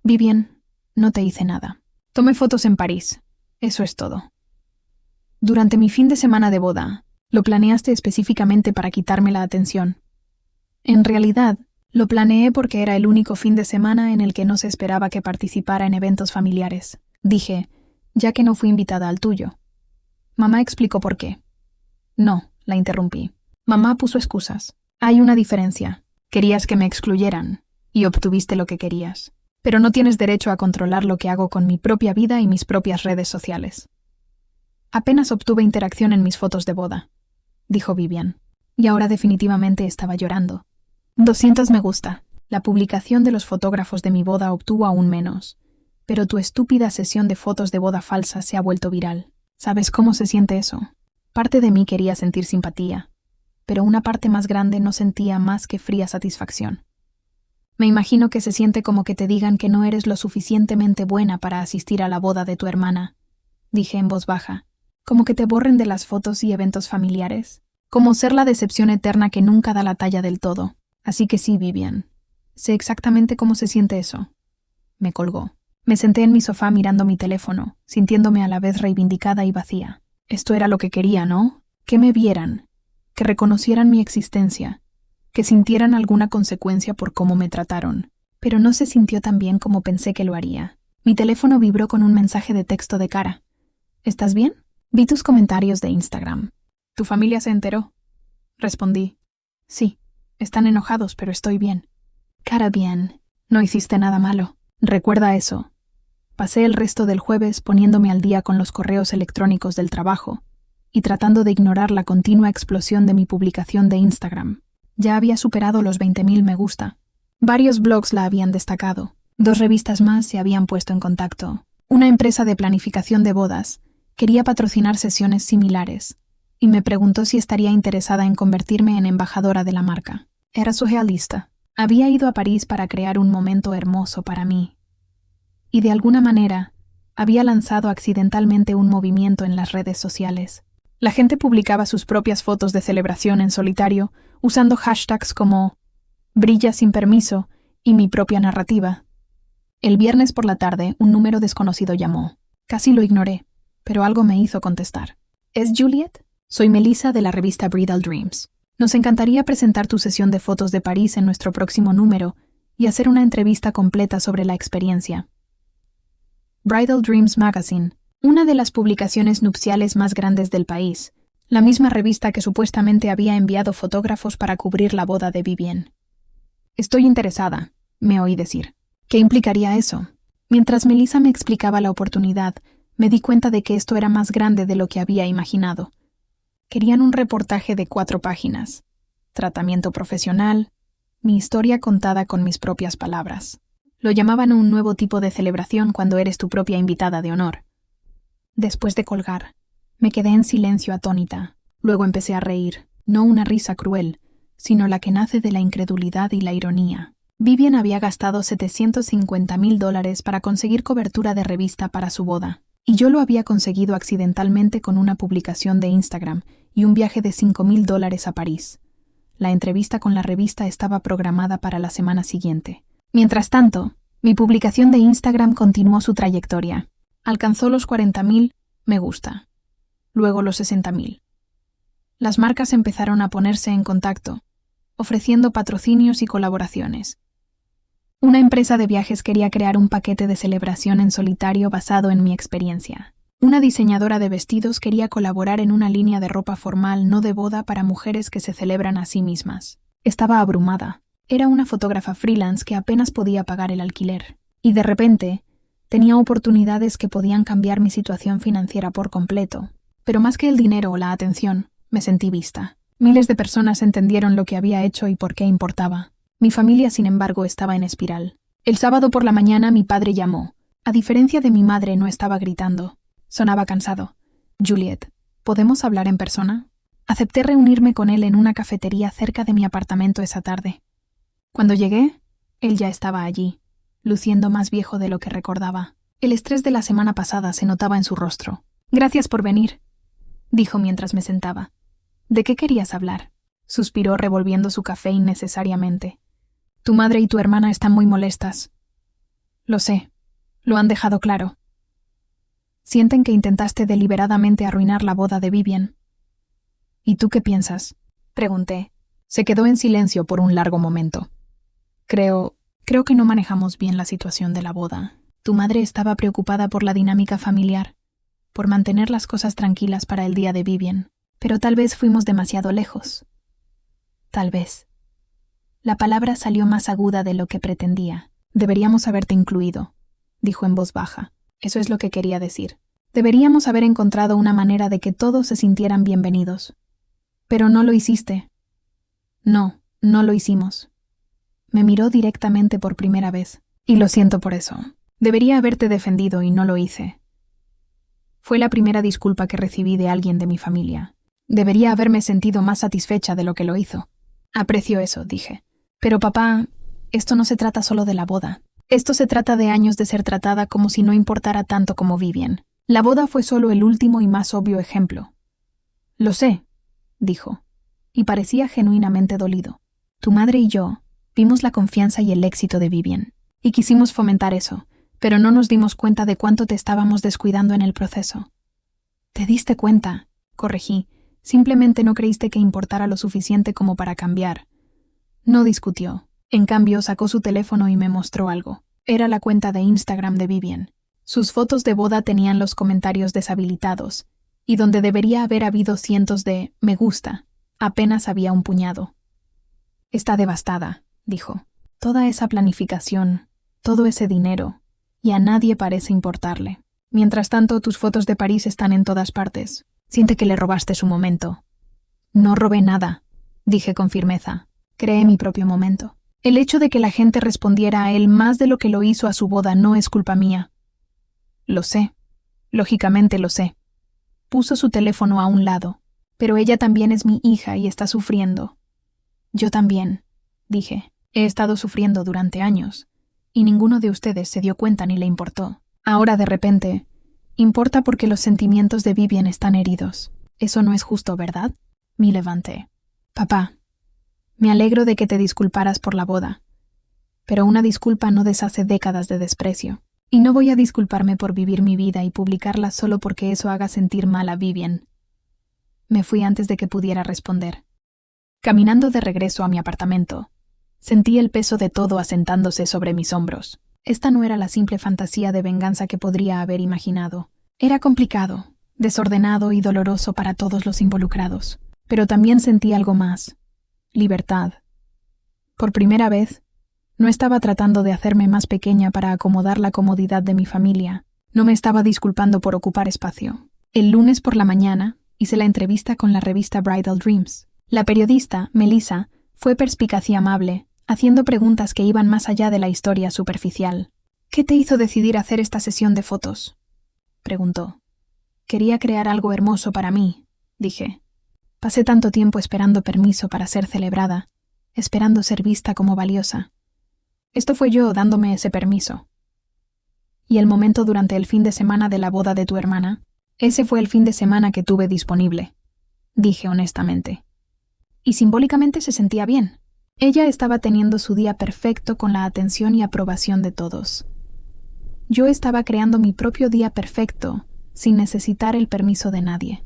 Vivian, no te hice nada. Tomé fotos en París. Eso es todo. Durante mi fin de semana de boda, lo planeaste específicamente para quitarme la atención. En realidad, lo planeé porque era el único fin de semana en el que no se esperaba que participara en eventos familiares. Dije, ya que no fui invitada al tuyo. Mamá explicó por qué. No, la interrumpí. Mamá puso excusas. Hay una diferencia. Querías que me excluyeran, y obtuviste lo que querías. Pero no tienes derecho a controlar lo que hago con mi propia vida y mis propias redes sociales. Apenas obtuve interacción en mis fotos de boda, dijo Vivian, y ahora definitivamente estaba llorando. 200 me gusta. La publicación de los fotógrafos de mi boda obtuvo aún menos, pero tu estúpida sesión de fotos de boda falsa se ha vuelto viral. ¿Sabes cómo se siente eso? Parte de mí quería sentir simpatía, pero una parte más grande no sentía más que fría satisfacción. Me imagino que se siente como que te digan que no eres lo suficientemente buena para asistir a la boda de tu hermana, dije en voz baja. Como que te borren de las fotos y eventos familiares. Como ser la decepción eterna que nunca da la talla del todo. Así que sí, Vivian. Sé exactamente cómo se siente eso. Me colgó. Me senté en mi sofá mirando mi teléfono, sintiéndome a la vez reivindicada y vacía. Esto era lo que quería, ¿no? Que me vieran. Que reconocieran mi existencia. Que sintieran alguna consecuencia por cómo me trataron. Pero no se sintió tan bien como pensé que lo haría. Mi teléfono vibró con un mensaje de texto de Cara. ¿Estás bien? Vi tus comentarios de Instagram. ¿Tu familia se enteró? Respondí. Sí, están enojados, pero estoy bien. Cara, bien. No hiciste nada malo. Recuerda eso. Pasé el resto del jueves poniéndome al día con los correos electrónicos del trabajo y tratando de ignorar la continua explosión de mi publicación de Instagram. Ya había superado los 20.000 me gusta. Varios blogs la habían destacado. 2 revistas más se habían puesto en contacto. Una empresa de planificación de bodas quería patrocinar sesiones similares y me preguntó si estaría interesada en convertirme en embajadora de la marca. Era surrealista. Había ido a París para crear un momento hermoso para mí. Y de alguna manera, había lanzado accidentalmente un movimiento en las redes sociales. La gente publicaba sus propias fotos de celebración en solitario, usando hashtags como «Brilla sin permiso» y mi propia narrativa. El viernes por la tarde, un número desconocido llamó. Casi lo ignoré, pero algo me hizo contestar. ¿Es Juliet? Soy Melissa de la revista Bridal Dreams. Nos encantaría presentar tu sesión de fotos de París en nuestro próximo número y hacer una entrevista completa sobre la experiencia. Bridal Dreams Magazine, una de las publicaciones nupciales más grandes del país, la misma revista que supuestamente había enviado fotógrafos para cubrir la boda de Vivian. Estoy interesada, me oí decir. ¿Qué implicaría eso? Mientras Melissa me explicaba la oportunidad, me di cuenta de que esto era más grande de lo que había imaginado. Querían un reportaje de 4 páginas. Tratamiento profesional, Mi historia contada con mis propias palabras. Lo llamaban un nuevo tipo de celebración cuando eres tu propia invitada de honor. Después de colgar, me quedé en silencio atónita. Luego empecé a reír, no una risa cruel, sino la que nace de la incredulidad y la ironía. Vivian había gastado $750,000 para conseguir cobertura de revista para su boda, y yo lo había conseguido accidentalmente con una publicación de Instagram y un viaje de $5,000 a París. La entrevista con la revista estaba programada para la semana siguiente. Mientras tanto, mi publicación de Instagram continuó su trayectoria. Alcanzó los 40,000 me gusta, luego los 60,000. Las marcas empezaron a ponerse en contacto, ofreciendo patrocinios y colaboraciones. Una empresa de viajes quería crear un paquete de celebración en solitario basado en mi experiencia. Una diseñadora de vestidos quería colaborar en una línea de ropa formal no de boda para mujeres que se celebran a sí mismas. Estaba abrumada. Era una fotógrafa freelance que apenas podía pagar el alquiler. Y de repente, tenía oportunidades que podían cambiar mi situación financiera por completo. Pero más que el dinero o la atención, me sentí vista. Miles de personas entendieron lo que había hecho y por qué importaba. Mi familia, sin embargo, estaba en espiral. El sábado por la mañana mi padre llamó. A diferencia de mi madre, no estaba gritando. Sonaba cansado. «Juliet, ¿podemos hablar en persona?» Acepté reunirme con él en una cafetería cerca de mi apartamento esa tarde. Cuando llegué, él ya estaba allí, luciendo más viejo de lo que recordaba. El estrés de la semana pasada se notaba en su rostro. «Gracias por venir», dijo mientras me sentaba. «¿De qué querías hablar?», suspiró revolviendo su café innecesariamente. «Tu madre y tu hermana están muy molestas». «Lo sé. Lo han dejado claro. Sienten que intentaste deliberadamente arruinar la boda de Vivian». «¿Y tú qué piensas?», pregunté. Se quedó en silencio por un largo momento. Creo que no manejamos bien la situación de la boda. Tu madre estaba preocupada por la dinámica familiar, por mantener las cosas tranquilas para el día de Vivian. Pero tal vez fuimos demasiado lejos. Tal vez». La palabra salió más aguda de lo que pretendía. «Deberíamos haberte incluido», dijo en voz baja. Eso es lo que quería decir. Deberíamos haber encontrado una manera de que todos se sintieran bienvenidos. Pero no lo hiciste. No, no lo hicimos. Me miró directamente por primera vez. Y lo siento por eso. Debería haberte defendido y no lo hice. Fue la primera disculpa que recibí de alguien de mi familia. Debería haberme sentido más satisfecha de lo que lo hizo. Aprecio eso, dije. Pero papá, esto no se trata solo de la boda. Esto se trata de años de ser tratada como si no importara tanto como Vivian. La boda fue solo el último y más obvio ejemplo. Lo sé, dijo, y parecía genuinamente dolido. Tu madre y yo vimos la confianza y el éxito de Vivian, y quisimos fomentar eso, pero no nos dimos cuenta de cuánto te estábamos descuidando en el proceso. Te diste cuenta, corregí. Simplemente no creíste que importara lo suficiente como para cambiar. No discutió. En cambio, sacó su teléfono y me mostró algo. Era la cuenta de Instagram de Vivian. Sus fotos de boda tenían los comentarios deshabilitados, y donde debería haber habido cientos de «me gusta», apenas había un puñado. «Está devastada», dijo. «Toda esa planificación, todo ese dinero, y a nadie parece importarle. Mientras tanto, tus fotos de París están en todas partes. Siente que le robaste su momento». «No robé nada», dije con firmeza. «Creé mi propio momento. El hecho de que la gente respondiera a él más de lo que lo hizo a su boda no es culpa mía». «Lo sé. Lógicamente lo sé». Puso su teléfono a un lado. «Pero ella también es mi hija y está sufriendo». «Yo también», dije. «He estado sufriendo durante años, y ninguno de ustedes se dio cuenta ni le importó. Ahora, de repente, importa porque los sentimientos de Vivian están heridos. Eso no es justo, ¿verdad?». Me levanté. «Papá, me alegro de que te disculparas por la boda, pero una disculpa no deshace décadas de desprecio. Y no voy a disculparme por vivir mi vida y publicarla solo porque eso haga sentir mal a Vivian». Me fui antes de que pudiera responder. Caminando de regreso a mi apartamento, sentí el peso de todo asentándose sobre mis hombros. Esta no era la simple fantasía de venganza que podría haber imaginado. Era complicado, desordenado y doloroso para todos los involucrados. Pero también sentí algo más. Libertad. Por primera vez, no estaba tratando de hacerme más pequeña para acomodar la comodidad de mi familia. No me estaba disculpando por ocupar espacio. El lunes por la mañana hice la entrevista con la revista Bridal Dreams. La periodista, Melissa, fue perspicaz y amable, haciendo preguntas que iban más allá de la historia superficial. «¿Qué te hizo decidir hacer esta sesión de fotos?», preguntó. «Quería crear algo hermoso para mí», dije. «Pasé tanto tiempo esperando permiso para ser celebrada, esperando ser vista como valiosa. Esto fue yo dándome ese permiso». «¿Y el momento durante el fin de semana de la boda de tu hermana?» «Ese fue el fin de semana que tuve disponible», dije honestamente. Y simbólicamente se sentía bien. Ella estaba teniendo su día perfecto con la atención y aprobación de todos. Yo estaba creando mi propio día perfecto, sin necesitar el permiso de nadie.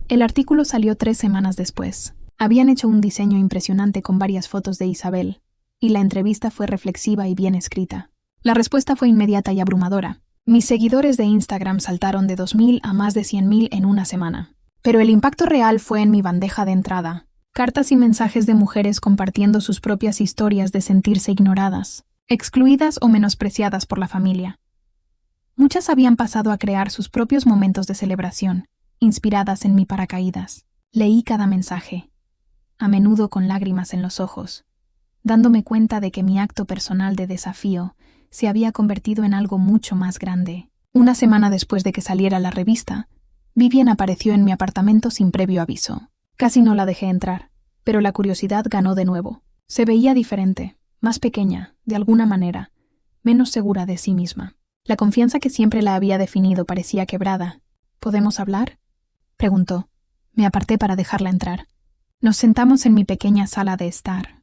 El artículo salió 3 semanas después. Habían hecho un diseño impresionante con varias fotos de Isabel, y la entrevista fue reflexiva y bien escrita. La respuesta fue inmediata y abrumadora. Mis seguidores de Instagram saltaron de 2.000 a más de 100.000 en una semana. Pero el impacto real fue en mi bandeja de entrada. Cartas y mensajes de mujeres compartiendo sus propias historias de sentirse ignoradas, excluidas o menospreciadas por la familia. Muchas habían pasado a crear sus propios momentos de celebración, inspiradas en mi paracaídas. Leí cada mensaje, a menudo con lágrimas en los ojos, dándome cuenta de que mi acto personal de desafío se había convertido en algo mucho más grande. Una semana después de que saliera la revista, Vivian apareció en mi apartamento sin previo aviso. Casi no la dejé entrar, pero la curiosidad ganó de nuevo. Se veía diferente, más pequeña, de alguna manera, menos segura de sí misma. La confianza que siempre la había definido parecía quebrada. «¿Podemos hablar?», preguntó. Me aparté para dejarla entrar. Nos sentamos en mi pequeña sala de estar,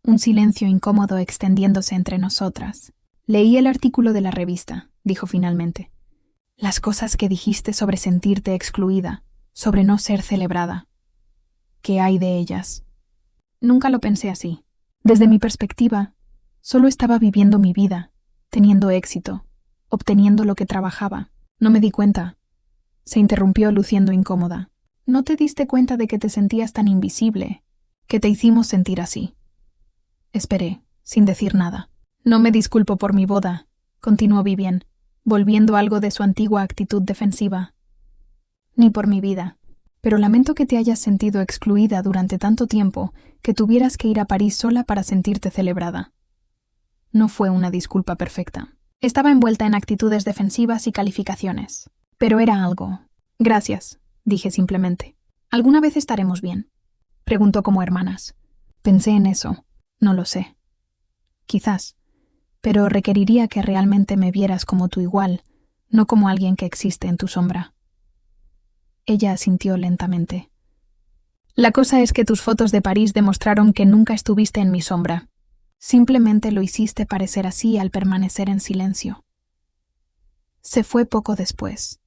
un silencio incómodo extendiéndose entre nosotras. «Leí el artículo de la revista», dijo finalmente. «Las cosas que dijiste sobre sentirte excluida, sobre no ser celebrada. ¿Qué hay de ellas?». Nunca lo pensé así. Desde mi perspectiva, solo estaba viviendo mi vida, teniendo éxito, obteniendo lo que trabajaba. No me di cuenta. Se interrumpió luciendo incómoda. «¿No te diste cuenta de que te sentías tan invisible, que te hicimos sentir así?». Esperé, sin decir nada. «No me disculpo por mi boda», continuó Vivian, volviendo algo de su antigua actitud defensiva. «Ni por mi vida. Pero lamento que te hayas sentido excluida durante tanto tiempo que tuvieras que ir a París sola para sentirte celebrada». No fue una disculpa perfecta. Estaba envuelta en actitudes defensivas y calificaciones. Pero era algo. «Gracias», dije simplemente. «¿Alguna vez estaremos bien?», preguntó como hermanas. Pensé en eso. No lo sé. Quizás. Pero requeriría que realmente me vieras como tu igual, no como alguien que existe en tu sombra. Ella asintió lentamente. «La cosa es que tus fotos de París demostraron que nunca estuviste en mi sombra. Simplemente lo hiciste parecer así al permanecer en silencio». Se fue poco después,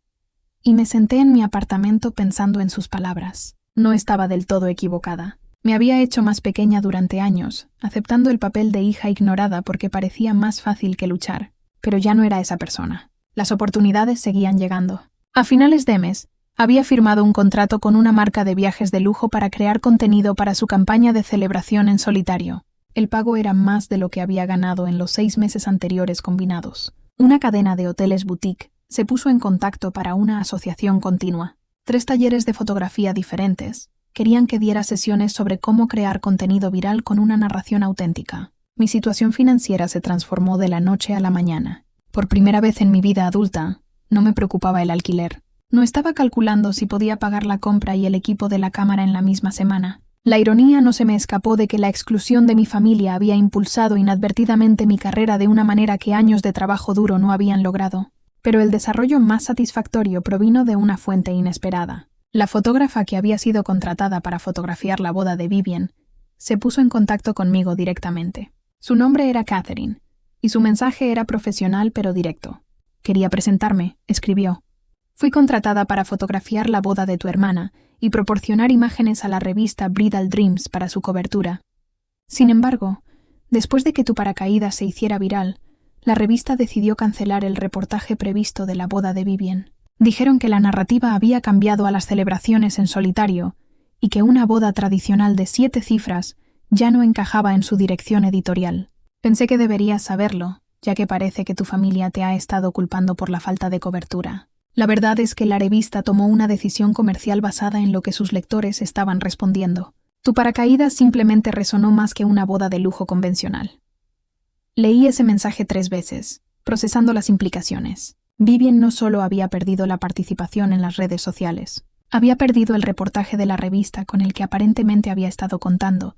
y me senté en mi apartamento pensando en sus palabras. No estaba del todo equivocada. Me había hecho más pequeña durante años, aceptando el papel de hija ignorada porque parecía más fácil que luchar. Pero ya no era esa persona. Las oportunidades seguían llegando. A finales de mes, había firmado un contrato con una marca de viajes de lujo para crear contenido para su campaña de celebración en solitario. El pago era más de lo que había ganado en los 6 meses anteriores combinados. Una cadena de hoteles boutique se puso en contacto para una asociación continua. 3 talleres de fotografía diferentes querían que diera sesiones sobre cómo crear contenido viral con una narración auténtica. Mi situación financiera se transformó de la noche a la mañana. Por primera vez en mi vida adulta, no me preocupaba el alquiler. No estaba calculando si podía pagar la compra y el equipo de la cámara en la misma semana. La ironía no se me escapó de que la exclusión de mi familia había impulsado inadvertidamente mi carrera de una manera que años de trabajo duro no habían logrado. Pero el desarrollo más satisfactorio provino de una fuente inesperada. La fotógrafa que había sido contratada para fotografiar la boda de Vivian se puso en contacto conmigo directamente. Su nombre era Catherine, y su mensaje era profesional pero directo. «Quería presentarme», escribió. «Fui contratada para fotografiar la boda de tu hermana y proporcionar imágenes a la revista Bridal Dreams para su cobertura. Sin embargo, después de que tu paracaídas se hiciera viral, la revista decidió cancelar el reportaje previsto de la boda de Vivian. Dijeron que la narrativa había cambiado a las celebraciones en solitario y que una boda tradicional de 7 cifras ya no encajaba en su dirección editorial. Pensé que deberías saberlo, ya que parece que tu familia te ha estado culpando por la falta de cobertura. La verdad es que la revista tomó una decisión comercial basada en lo que sus lectores estaban respondiendo. Tu paracaídas simplemente resonó más que una boda de lujo convencional. Leí ese mensaje 3 veces, procesando las implicaciones. Vivian no solo había perdido la participación en las redes sociales, había perdido el reportaje de la revista con el que aparentemente había estado contando,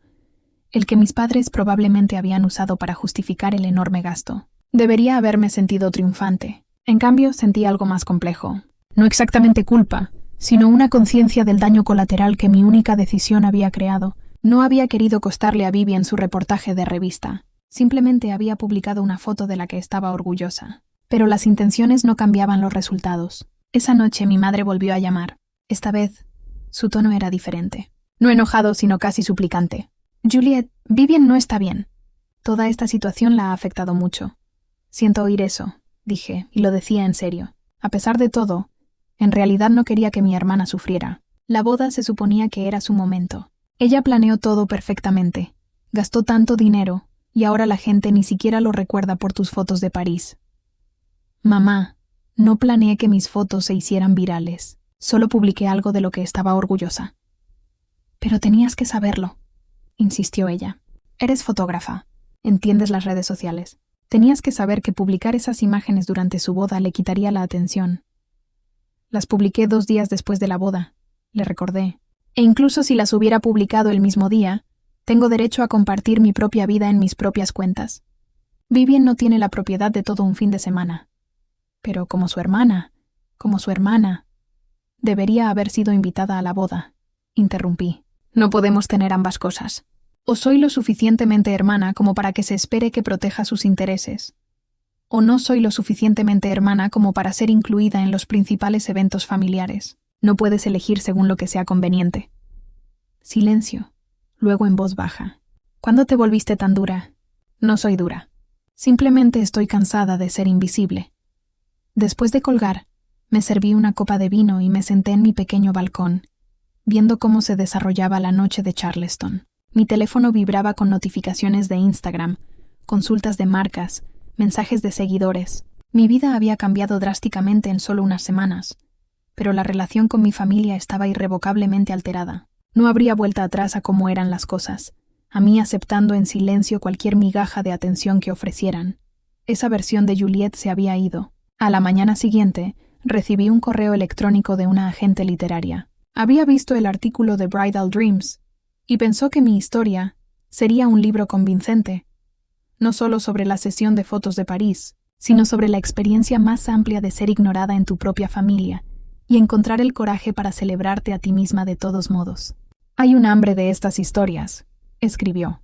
el que mis padres probablemente habían usado para justificar el enorme gasto. Debería haberme sentido triunfante. En cambio, sentí algo más complejo. No exactamente culpa, sino una conciencia del daño colateral que mi única decisión había creado. No había querido costarle a Vivian su reportaje de revista. Simplemente había publicado una foto de la que estaba orgullosa. Pero las intenciones no cambiaban los resultados. Esa noche mi madre volvió a llamar. Esta vez, su tono era diferente. No enojado, sino casi suplicante. Juliet, Vivian no está bien. Toda esta situación la ha afectado mucho. Siento oír eso, dije, y lo decía en serio. A pesar de todo, en realidad no quería que mi hermana sufriera. La boda se suponía que era su momento. Ella planeó todo perfectamente. Gastó tanto dinero, y ahora la gente ni siquiera lo recuerda por tus fotos de París. Mamá, no planeé que mis fotos se hicieran virales. Solo publiqué algo de lo que estaba orgullosa. Pero tenías que saberlo, insistió ella. Eres fotógrafa. Entiendes las redes sociales. Tenías que saber que publicar esas imágenes durante su boda le quitaría la atención. Las publiqué 2 días después de la boda, le recordé. E incluso si las hubiera publicado el mismo día, tengo derecho a compartir mi propia vida en mis propias cuentas. Vivian no tiene la propiedad de todo un fin de semana. Pero como su hermana, debería haber sido invitada a la boda. Interrumpí. No podemos tener ambas cosas. O soy lo suficientemente hermana como para que se espere que proteja sus intereses, o no soy lo suficientemente hermana como para ser incluida en los principales eventos familiares. No puedes elegir según lo que sea conveniente. Silencio. Luego en voz baja. ¿Cuándo te volviste tan dura? No soy dura. Simplemente estoy cansada de ser invisible. Después de colgar, me serví una copa de vino y me senté en mi pequeño balcón, viendo cómo se desarrollaba la noche de Charleston. Mi teléfono vibraba con notificaciones de Instagram, consultas de marcas, mensajes de seguidores. Mi vida había cambiado drásticamente en solo unas semanas, pero la relación con mi familia estaba irrevocablemente alterada. No habría vuelta atrás a cómo eran las cosas, a mí aceptando en silencio cualquier migaja de atención que ofrecieran. Esa versión de Juliet se había ido. A la mañana siguiente, recibí un correo electrónico de una agente literaria. Había visto el artículo de Bridal Dreams y pensó que mi historia sería un libro convincente, no solo sobre la sesión de fotos de París, sino sobre la experiencia más amplia de ser ignorada en tu propia familia y encontrar el coraje para celebrarte a ti misma de todos modos. Hay un hambre de estas historias, escribió.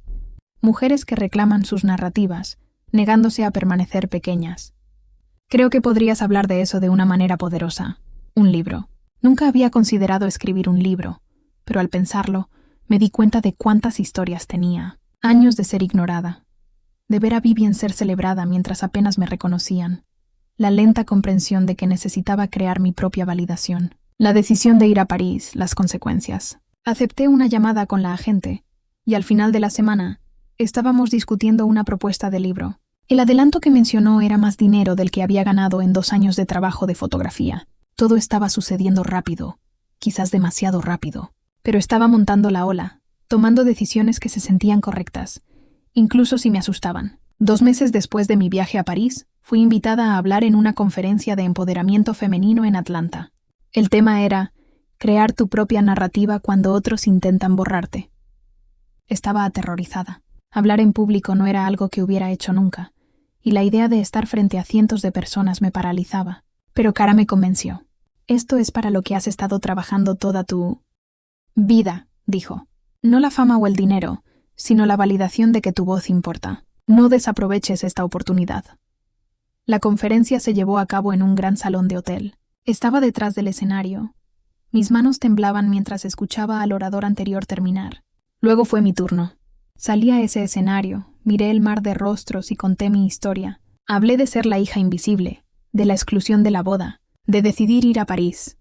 Mujeres que reclaman sus narrativas, negándose a permanecer pequeñas. Creo que podrías hablar de eso de una manera poderosa. Un libro. Nunca había considerado escribir un libro, pero al pensarlo, me di cuenta de cuántas historias tenía. Años de ser ignorada. De ver a Vivian ser celebrada mientras apenas me reconocían. La lenta comprensión de que necesitaba crear mi propia validación. La decisión de ir a París, las consecuencias. Acepté una llamada con la agente, y al final de la semana, estábamos discutiendo una propuesta de libro. El adelanto que mencionó era más dinero del que había ganado en 2 años de trabajo de fotografía. Todo estaba sucediendo rápido, quizás demasiado rápido, pero estaba montando la ola, tomando decisiones que se sentían correctas, incluso si me asustaban. 2 meses después de mi viaje a París, fui invitada a hablar en una conferencia de empoderamiento femenino en Atlanta. El tema era crear tu propia narrativa cuando otros intentan borrarte. Estaba aterrorizada. Hablar en público no era algo que hubiera hecho nunca, y la idea de estar frente a cientos de personas me paralizaba. Pero Cara me convenció. Esto es para lo que has estado trabajando toda tu vida, dijo. No la fama o el dinero, sino la validación de que tu voz importa. No desaproveches esta oportunidad. La conferencia se llevó a cabo en un gran salón de hotel. Estaba detrás del escenario. Mis manos temblaban mientras escuchaba al orador anterior terminar. Luego fue mi turno. Salí a ese escenario, miré el mar de rostros y conté mi historia. Hablé de ser la hija invisible, de la exclusión de la boda, de decidir ir a París.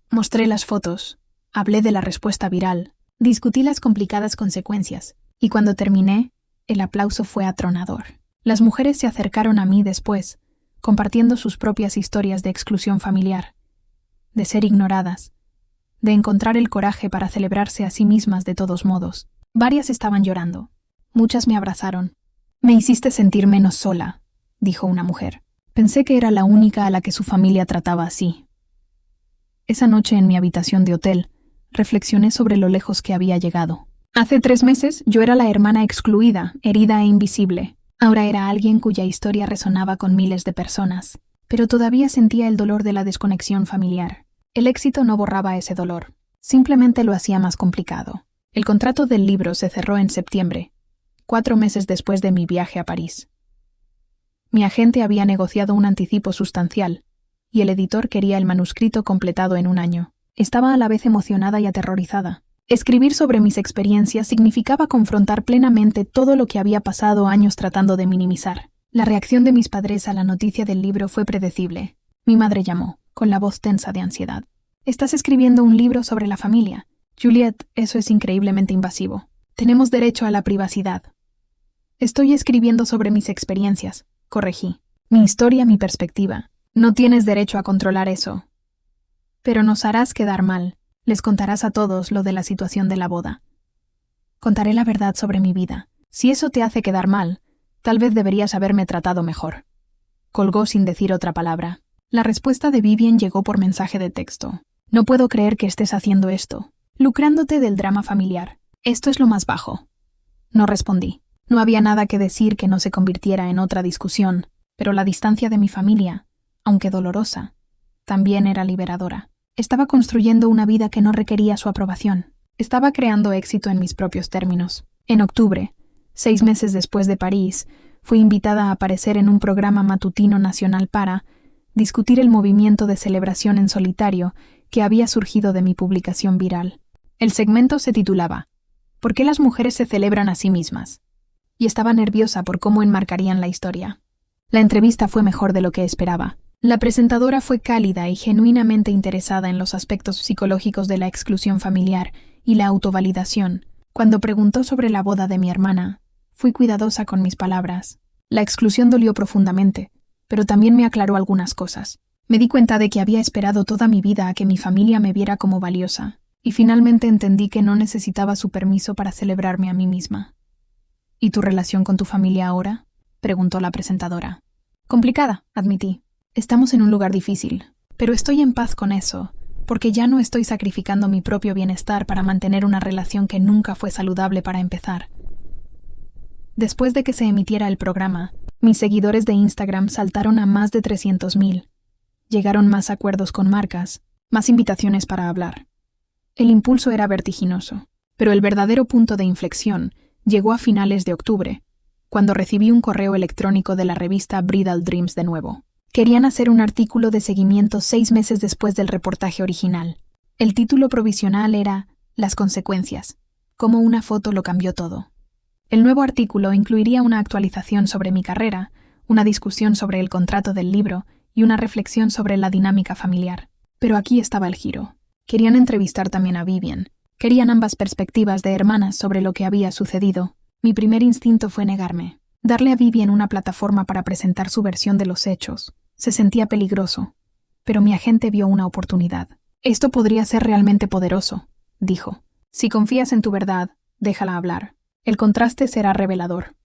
Mostré las fotos, hablé de la respuesta viral, discutí las complicadas consecuencias, y cuando terminé, el aplauso fue atronador. Las mujeres se acercaron a mí después, compartiendo sus propias historias de exclusión familiar, de ser ignoradas, de encontrar el coraje para celebrarse a sí mismas de todos modos. Varias estaban llorando. Muchas me abrazaron. «Me hiciste sentir menos sola», dijo una mujer. Pensé que era la única a la que su familia trataba así. Esa noche en mi habitación de hotel, reflexioné sobre lo lejos que había llegado. Hace 3 meses yo era la hermana excluida, herida e invisible. Ahora era alguien cuya historia resonaba con miles de personas. Pero todavía sentía el dolor de la desconexión familiar. El éxito no borraba ese dolor. Simplemente lo hacía más complicado. El contrato del libro se cerró en septiembre, 4 meses después de mi viaje a París. Mi agente había negociado un anticipo sustancial, y el editor quería el manuscrito completado en 1 año. Estaba a la vez emocionada y aterrorizada. Escribir sobre mis experiencias significaba confrontar plenamente todo lo que había pasado años tratando de minimizar. La reacción de mis padres a la noticia del libro fue predecible. Mi madre llamó, con la voz tensa de ansiedad. «Estás escribiendo un libro sobre la familia. Juliette, eso es increíblemente invasivo. Tenemos derecho a la privacidad». «Estoy escribiendo sobre mis experiencias», corregí. «Mi historia, mi perspectiva. No tienes derecho a controlar eso». «Pero nos harás quedar mal. Les contarás a todos lo de la situación de la boda». «Contaré la verdad sobre mi vida. Si eso te hace quedar mal, tal vez deberías haberme tratado mejor». Colgó sin decir otra palabra. La respuesta de Vivian llegó por mensaje de texto. «No puedo creer que estés haciendo esto. Lucrándote del drama familiar. Esto es lo más bajo». No respondí. No había nada que decir que no se convirtiera en otra discusión, pero la distancia de mi familia, aunque dolorosa, también era liberadora. Estaba construyendo una vida que no requería su aprobación. Estaba creando éxito en mis propios términos. En octubre, 6 meses después de París, fui invitada a aparecer en un programa matutino nacional para discutir el movimiento de celebración en solitario que había surgido de mi publicación viral. El segmento se titulaba «¿Por qué las mujeres se celebran a sí mismas?», y estaba nerviosa por cómo enmarcarían la historia. La entrevista fue mejor de lo que esperaba. La presentadora fue cálida y genuinamente interesada en los aspectos psicológicos de la exclusión familiar y la autovalidación. Cuando preguntó sobre la boda de mi hermana, fui cuidadosa con mis palabras. La exclusión dolió profundamente, pero también me aclaró algunas cosas. Me di cuenta de que había esperado toda mi vida a que mi familia me viera como valiosa, y finalmente entendí que no necesitaba su permiso para celebrarme a mí misma. «¿Y tu relación con tu familia ahora?», preguntó la presentadora. «Complicada», admití. «Estamos en un lugar difícil, pero estoy en paz con eso, porque ya no estoy sacrificando mi propio bienestar para mantener una relación que nunca fue saludable para empezar». Después de que se emitiera el programa, mis seguidores de Instagram saltaron a más de 300,000. Llegaron más acuerdos con marcas, más invitaciones para hablar. El impulso era vertiginoso, pero el verdadero punto de inflexión llegó a finales de octubre, cuando recibí un correo electrónico de la revista Bridal Dreams de nuevo. Querían hacer un artículo de seguimiento 6 meses después del reportaje original. El título provisional era «Las consecuencias», cómo una foto lo cambió todo. El nuevo artículo incluiría una actualización sobre mi carrera, una discusión sobre el contrato del libro y una reflexión sobre la dinámica familiar. Pero aquí estaba el giro. Querían entrevistar también a Vivian. Querían ambas perspectivas de hermanas sobre lo que había sucedido. Mi primer instinto fue negarme. Darle a Vivian una plataforma para presentar su versión de los hechos. Se sentía peligroso. Pero mi agente vio una oportunidad. «Esto podría ser realmente poderoso», dijo. «Si confías en tu verdad, déjala hablar. El contraste será revelador».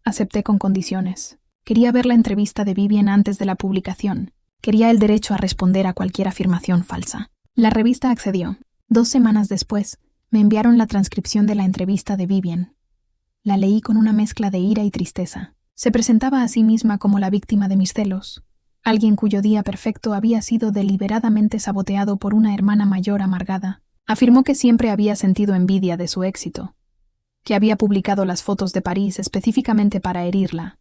Acepté con condiciones. Quería ver la entrevista de Vivian antes de la publicación. Quería el derecho a responder a cualquier afirmación falsa. La revista accedió. 2 semanas después, me enviaron la transcripción de la entrevista de Vivian. La leí con una mezcla de ira y tristeza. Se presentaba a sí misma como la víctima de mis celos. Alguien cuyo día perfecto había sido deliberadamente saboteado por una hermana mayor amargada. Afirmó que siempre había sentido envidia de su éxito, que había publicado las fotos de París específicamente para herirla,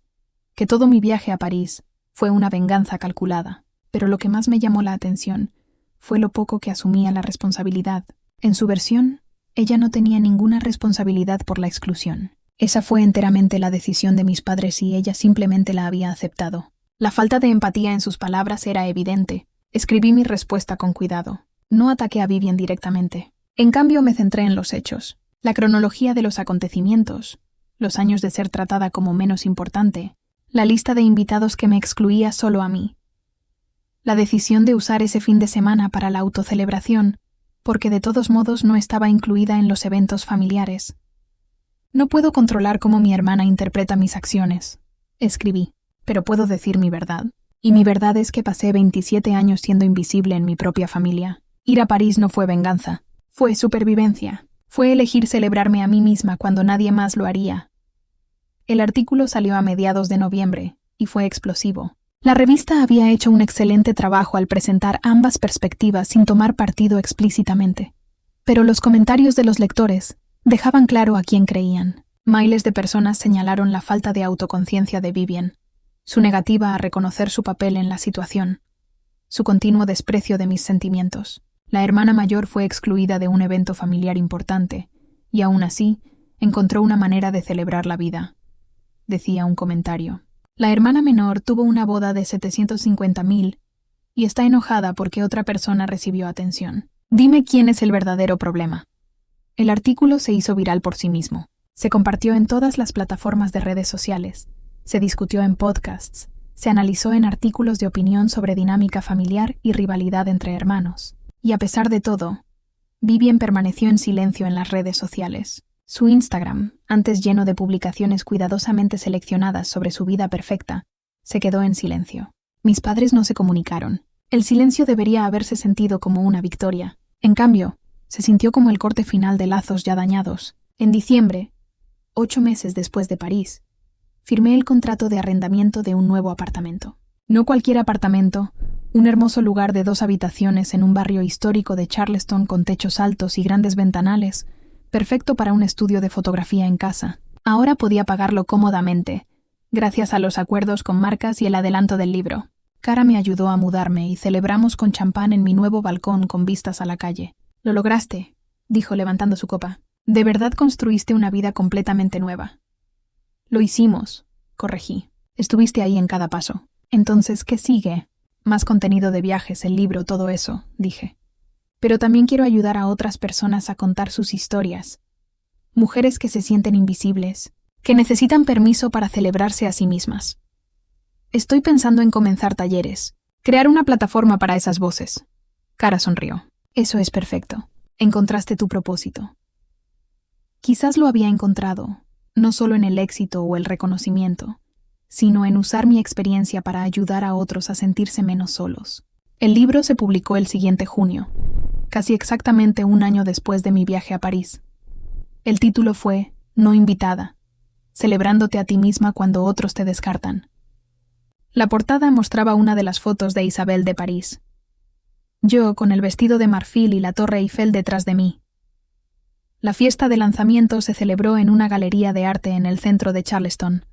que todo mi viaje a París fue una venganza calculada. Pero lo que más me llamó la atención fue lo poco que asumía la responsabilidad. En su versión, ella no tenía ninguna responsabilidad por la exclusión. Esa fue enteramente la decisión de mis padres y ella simplemente la había aceptado. La falta de empatía en sus palabras era evidente. Escribí mi respuesta con cuidado. No ataqué a Vivian directamente. En cambio, me centré en los hechos, la cronología de los acontecimientos, los años de ser tratada como menos importante, la lista de invitados que me excluía solo a mí, la decisión de usar ese fin de semana para la autocelebración porque de todos modos no estaba incluida en los eventos familiares. No puedo controlar cómo mi hermana interpreta mis acciones, escribí, pero puedo decir mi verdad. Y mi verdad es que pasé 27 años siendo invisible en mi propia familia. Ir a París no fue venganza, fue supervivencia. Fue elegir celebrarme a mí misma cuando nadie más lo haría. El artículo salió a mediados de noviembre y fue explosivo. La revista había hecho un excelente trabajo al presentar ambas perspectivas sin tomar partido explícitamente. Pero los comentarios de los lectores dejaban claro a quién creían. Miles de personas señalaron la falta de autoconciencia de Vivian, su negativa a reconocer su papel en la situación, su continuo desprecio de mis sentimientos. La hermana mayor fue excluida de un evento familiar importante, y aún así encontró una manera de celebrar la vida, decía un comentario. La hermana menor tuvo una boda de 750.000 y está enojada porque otra persona recibió atención. Dime quién es el verdadero problema. El artículo se hizo viral por sí mismo. Se compartió en todas las plataformas de redes sociales, se discutió en podcasts, se analizó en artículos de opinión sobre dinámica familiar y rivalidad entre hermanos. Y a pesar de todo, Vivian permaneció en silencio en las redes sociales. Su Instagram, antes lleno de publicaciones cuidadosamente seleccionadas sobre su vida perfecta, se quedó en silencio. Mis padres no se comunicaron. El silencio debería haberse sentido como una victoria. En cambio, se sintió como el corte final de lazos ya dañados. En diciembre, 8 meses después de París, firmé el contrato de arrendamiento de un nuevo apartamento. No cualquier apartamento, un hermoso lugar de 2 habitaciones en un barrio histórico de Charleston con techos altos y grandes ventanales, perfecto para un estudio de fotografía en casa. Ahora podía pagarlo cómodamente, gracias a los acuerdos con marcas y el adelanto del libro. Cara me ayudó a mudarme y celebramos con champán en mi nuevo balcón con vistas a la calle. «Lo lograste», dijo levantando su copa. «De verdad construiste una vida completamente nueva». «Lo hicimos», corregí. «Estuviste ahí en cada paso». «Entonces, ¿qué sigue?» «Más contenido de viajes, el libro, todo eso», dije. «Pero también quiero ayudar a otras personas a contar sus historias. Mujeres que se sienten invisibles, que necesitan permiso para celebrarse a sí mismas. Estoy pensando en comenzar talleres, crear una plataforma para esas voces». Cara sonrió. «Eso es perfecto. Encontraste tu propósito». Quizás lo había encontrado, no solo en el éxito o el reconocimiento, sino en usar mi experiencia para ayudar a otros a sentirse menos solos. El libro se publicó el siguiente junio, casi exactamente un año después de mi viaje a París. El título fue No invitada, celebrándote a ti misma cuando otros te descartan. La portada mostraba una de las fotos de Isabel de París. Yo con el vestido de marfil y la Torre Eiffel detrás de mí. La fiesta de lanzamiento se celebró en una galería de arte en el centro de Charleston.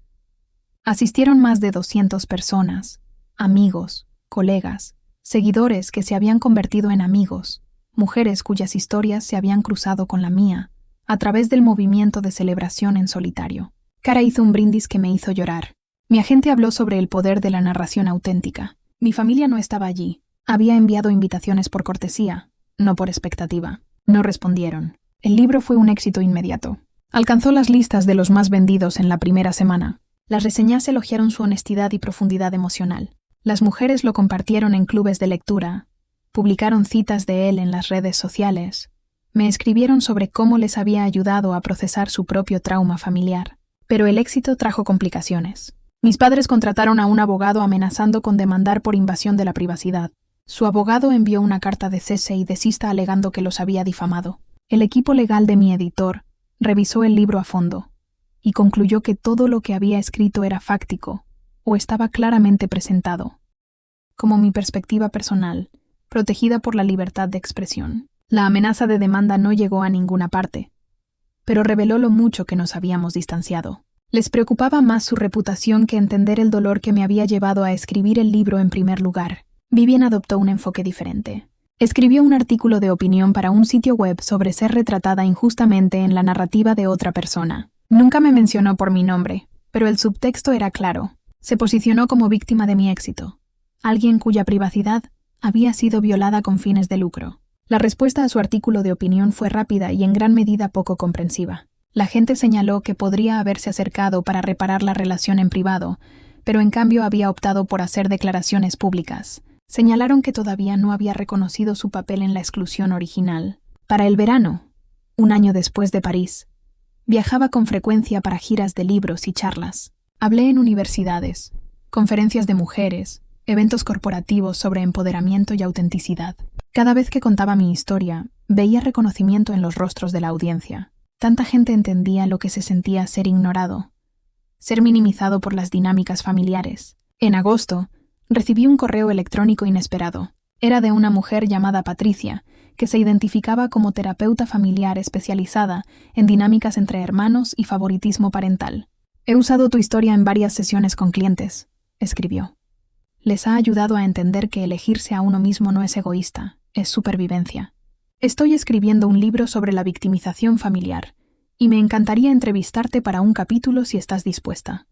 Asistieron más de 200 personas, amigos, colegas, seguidores que se habían convertido en amigos, mujeres cuyas historias se habían cruzado con la mía, a través del movimiento de celebración en solitario. Cara hizo un brindis que me hizo llorar. Mi agente habló sobre el poder de la narración auténtica. Mi familia no estaba allí. Había enviado invitaciones por cortesía, no por expectativa. No respondieron. El libro fue un éxito inmediato. Alcanzó las listas de los más vendidos en la primera semana. Las reseñas elogiaron su honestidad y profundidad emocional. Las mujeres lo compartieron en clubes de lectura, publicaron citas de él en las redes sociales, me escribieron sobre cómo les había ayudado a procesar su propio trauma familiar. Pero el éxito trajo complicaciones. Mis padres contrataron a un abogado amenazando con demandar por invasión de la privacidad. Su abogado envió una carta de cese y desista alegando que los había difamado. El equipo legal de mi editor revisó el libro a fondo y concluyó que todo lo que había escrito era fáctico o estaba claramente presentado como mi perspectiva personal, protegida por la libertad de expresión. La amenaza de demanda no llegó a ninguna parte, pero reveló lo mucho que nos habíamos distanciado. Les preocupaba más su reputación que entender el dolor que me había llevado a escribir el libro en primer lugar. Vivian adoptó un enfoque diferente. Escribió un artículo de opinión para un sitio web sobre ser retratada injustamente en la narrativa de otra persona. Nunca me mencionó por mi nombre, pero el subtexto era claro. Se posicionó como víctima de mi éxito, alguien cuya privacidad había sido violada con fines de lucro. La respuesta a su artículo de opinión fue rápida y en gran medida poco comprensiva. La gente señaló que podría haberse acercado para reparar la relación en privado, pero en cambio había optado por hacer declaraciones públicas. Señalaron que todavía no había reconocido su papel en la exclusión original. Para el verano, un año después de París, viajaba con frecuencia para giras de libros y charlas. Hablé en universidades, conferencias de mujeres, eventos corporativos sobre empoderamiento y autenticidad. Cada vez que contaba mi historia, veía reconocimiento en los rostros de la audiencia. Tanta gente entendía lo que se sentía ser ignorado, ser minimizado por las dinámicas familiares. En agosto, recibí un correo electrónico inesperado. Era de una mujer llamada Patricia, que se identificaba como terapeuta familiar especializada en dinámicas entre hermanos y favoritismo parental. «He usado tu historia en varias sesiones con clientes», escribió. «Les ha ayudado a entender que elegirse a uno mismo no es egoísta, es supervivencia. Estoy escribiendo un libro sobre la victimización familiar y me encantaría entrevistarte para un capítulo si estás dispuesta».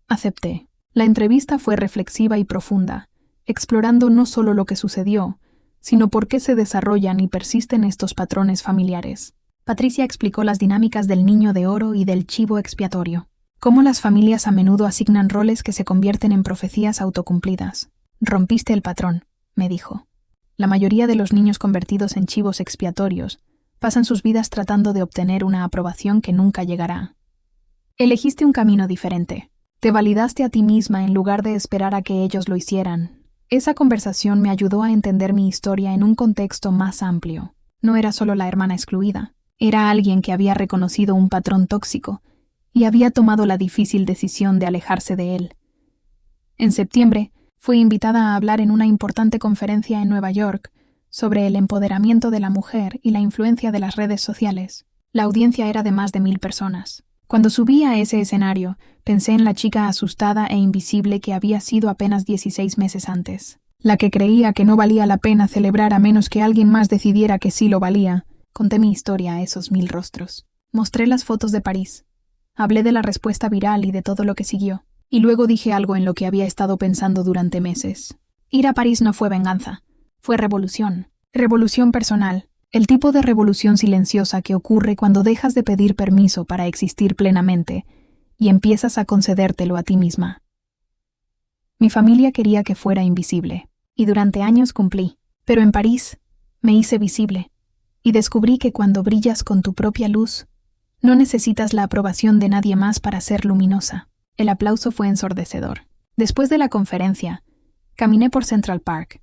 Acepté. La entrevista fue reflexiva y profunda, explorando no solo lo que sucedió, sino por qué se desarrollan y persisten estos patrones familiares. Patricia explicó las dinámicas del niño de oro y del chivo expiatorio, cómo las familias a menudo asignan roles que se convierten en profecías autocumplidas. «Rompiste el patrón», me dijo. «La mayoría de los niños convertidos en chivos expiatorios pasan sus vidas tratando de obtener una aprobación que nunca llegará. Elegiste un camino diferente. Te validaste a ti misma en lugar de esperar a que ellos lo hicieran». Esa conversación me ayudó a entender mi historia en un contexto más amplio. No era solo la hermana excluida, era alguien que había reconocido un patrón tóxico y había tomado la difícil decisión de alejarse de él. En septiembre, fui invitada a hablar en una importante conferencia en Nueva York sobre el empoderamiento de la mujer y la influencia de las redes sociales. La audiencia era de más de 1000 personas. Cuando subí a ese escenario, pensé en la chica asustada e invisible que había sido apenas 16 meses antes. La que creía que no valía la pena celebrar a menos que alguien más decidiera que sí lo valía. Conté mi historia a esos 1000 rostros. Mostré las fotos de París. Hablé de la respuesta viral y de todo lo que siguió. Y luego dije algo en lo que había estado pensando durante meses. Ir a París no fue venganza. Fue revolución. Revolución personal. El tipo de revolución silenciosa que ocurre cuando dejas de pedir permiso para existir plenamente y empiezas a concedértelo a ti misma. Mi familia quería que fuera invisible, y durante años cumplí. Pero en París me hice visible, y descubrí que cuando brillas con tu propia luz, no necesitas la aprobación de nadie más para ser luminosa. El aplauso fue ensordecedor. Después de la conferencia, caminé por Central Park,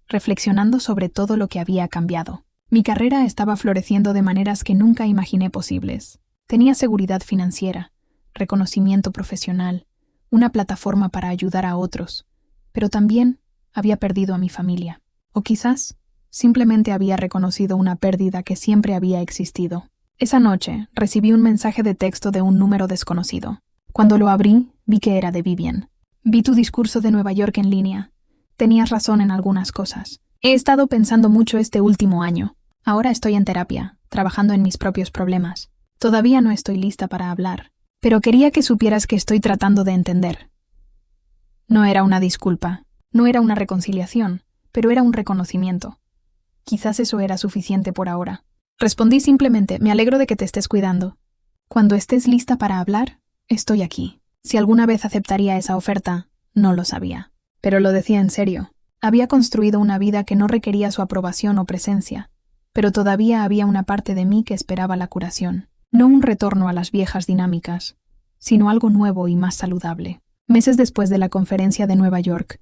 reflexionando sobre todo lo que había cambiado. Mi carrera estaba floreciendo de maneras que nunca imaginé posibles. Tenía seguridad financiera, reconocimiento profesional, una plataforma para ayudar a otros, pero también había perdido a mi familia. O quizás simplemente había reconocido una pérdida que siempre había existido. Esa noche recibí un mensaje de texto de un número desconocido. Cuando lo abrí, vi que era de Vivian. «Vi tu discurso de Nueva York en línea. Tenías razón en algunas cosas. He estado pensando mucho este último año. Ahora estoy en terapia, trabajando en mis propios problemas. Todavía no estoy lista para hablar, pero quería que supieras que estoy tratando de entender». No era una disculpa, no era una reconciliación, pero era un reconocimiento. Quizás eso era suficiente por ahora. Respondí simplemente: «Me alegro de que te estés cuidando. Cuando estés lista para hablar, estoy aquí». Si alguna vez aceptaría esa oferta, no lo sabía. Pero lo decía en serio. Había construido una vida que no requería su aprobación o presencia, pero todavía había una parte de mí que esperaba la curación. No un retorno a las viejas dinámicas, sino algo nuevo y más saludable. Meses después de la conferencia de Nueva York,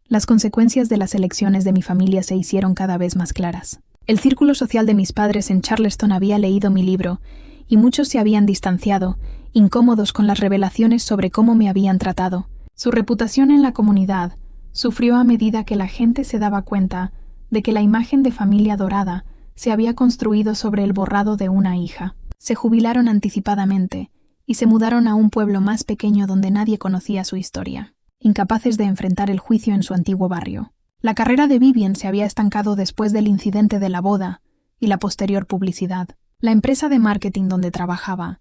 las consecuencias de las elecciones de mi familia se hicieron cada vez más claras. El círculo social de mis padres en Charleston había leído mi libro, y muchos se habían distanciado, incómodos con las revelaciones sobre cómo me habían tratado. Su reputación en la comunidad sufrió a medida que la gente se daba cuenta de que la imagen de familia dorada se había construido sobre el borrado de una hija. Se jubilaron anticipadamente y se mudaron a un pueblo más pequeño donde nadie conocía su historia, incapaces de enfrentar el juicio en su antiguo barrio. La carrera de Vivian se había estancado después del incidente de la boda y la posterior publicidad. La empresa de marketing donde trabajaba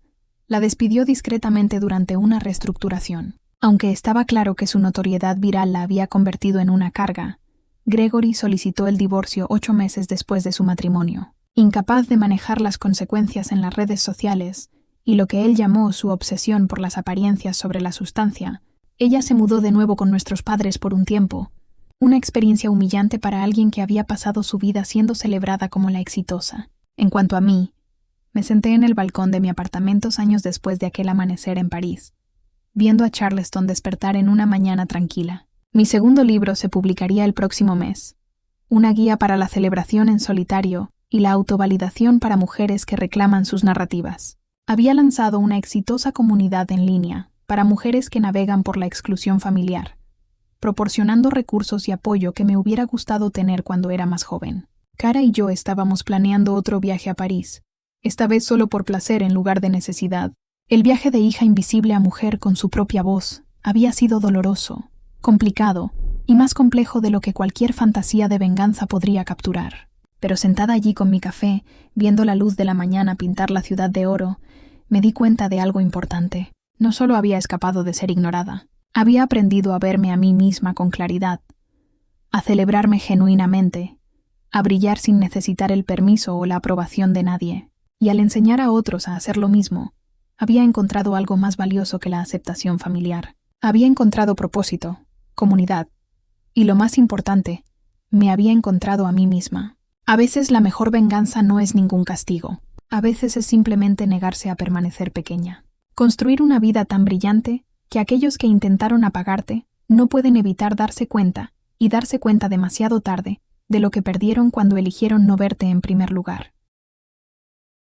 la despidió discretamente durante una reestructuración. Aunque estaba claro que su notoriedad viral la había convertido en una carga, Gregory solicitó el divorcio 8 meses después de su matrimonio. Incapaz de manejar las consecuencias en las redes sociales y lo que él llamó su obsesión por las apariencias sobre la sustancia, ella se mudó de nuevo con nuestros padres por un tiempo, Una experiencia humillante para alguien que había pasado su vida siendo celebrada como la exitosa. En cuanto a mí, me senté en el balcón de mi apartamento años después de aquel amanecer en París, viendo a Charleston despertar en una mañana tranquila. Mi segundo libro se publicaría el próximo mes, una guía para la celebración en solitario y la autovalidación para mujeres que reclaman sus narrativas. Había lanzado una exitosa comunidad en línea para mujeres que navegan por la exclusión familiar, proporcionando recursos y apoyo que me hubiera gustado tener cuando era más joven. Cara y yo estábamos planeando otro viaje a París, esta vez solo por placer en lugar de necesidad. El viaje de hija invisible a mujer con su propia voz había sido doloroso, complicado y más complejo de lo que cualquier fantasía de venganza podría capturar. Pero sentada allí con mi café, viendo la luz de la mañana pintar la ciudad de oro, me di cuenta de algo importante. No solo había escapado de ser ignorada, había aprendido a verme a mí misma con claridad, a celebrarme genuinamente, a brillar sin necesitar el permiso o la aprobación de nadie. Y al enseñar a otros a hacer lo mismo, había encontrado algo más valioso que la aceptación familiar. Había encontrado propósito, comunidad, y lo más importante, me había encontrado a mí misma. A veces la mejor venganza no es ningún castigo. A veces es simplemente negarse a permanecer pequeña. Construir una vida tan brillante que aquellos que intentaron apagarte no pueden evitar darse cuenta, y darse cuenta demasiado tarde, de lo que perdieron cuando eligieron no verte en primer lugar.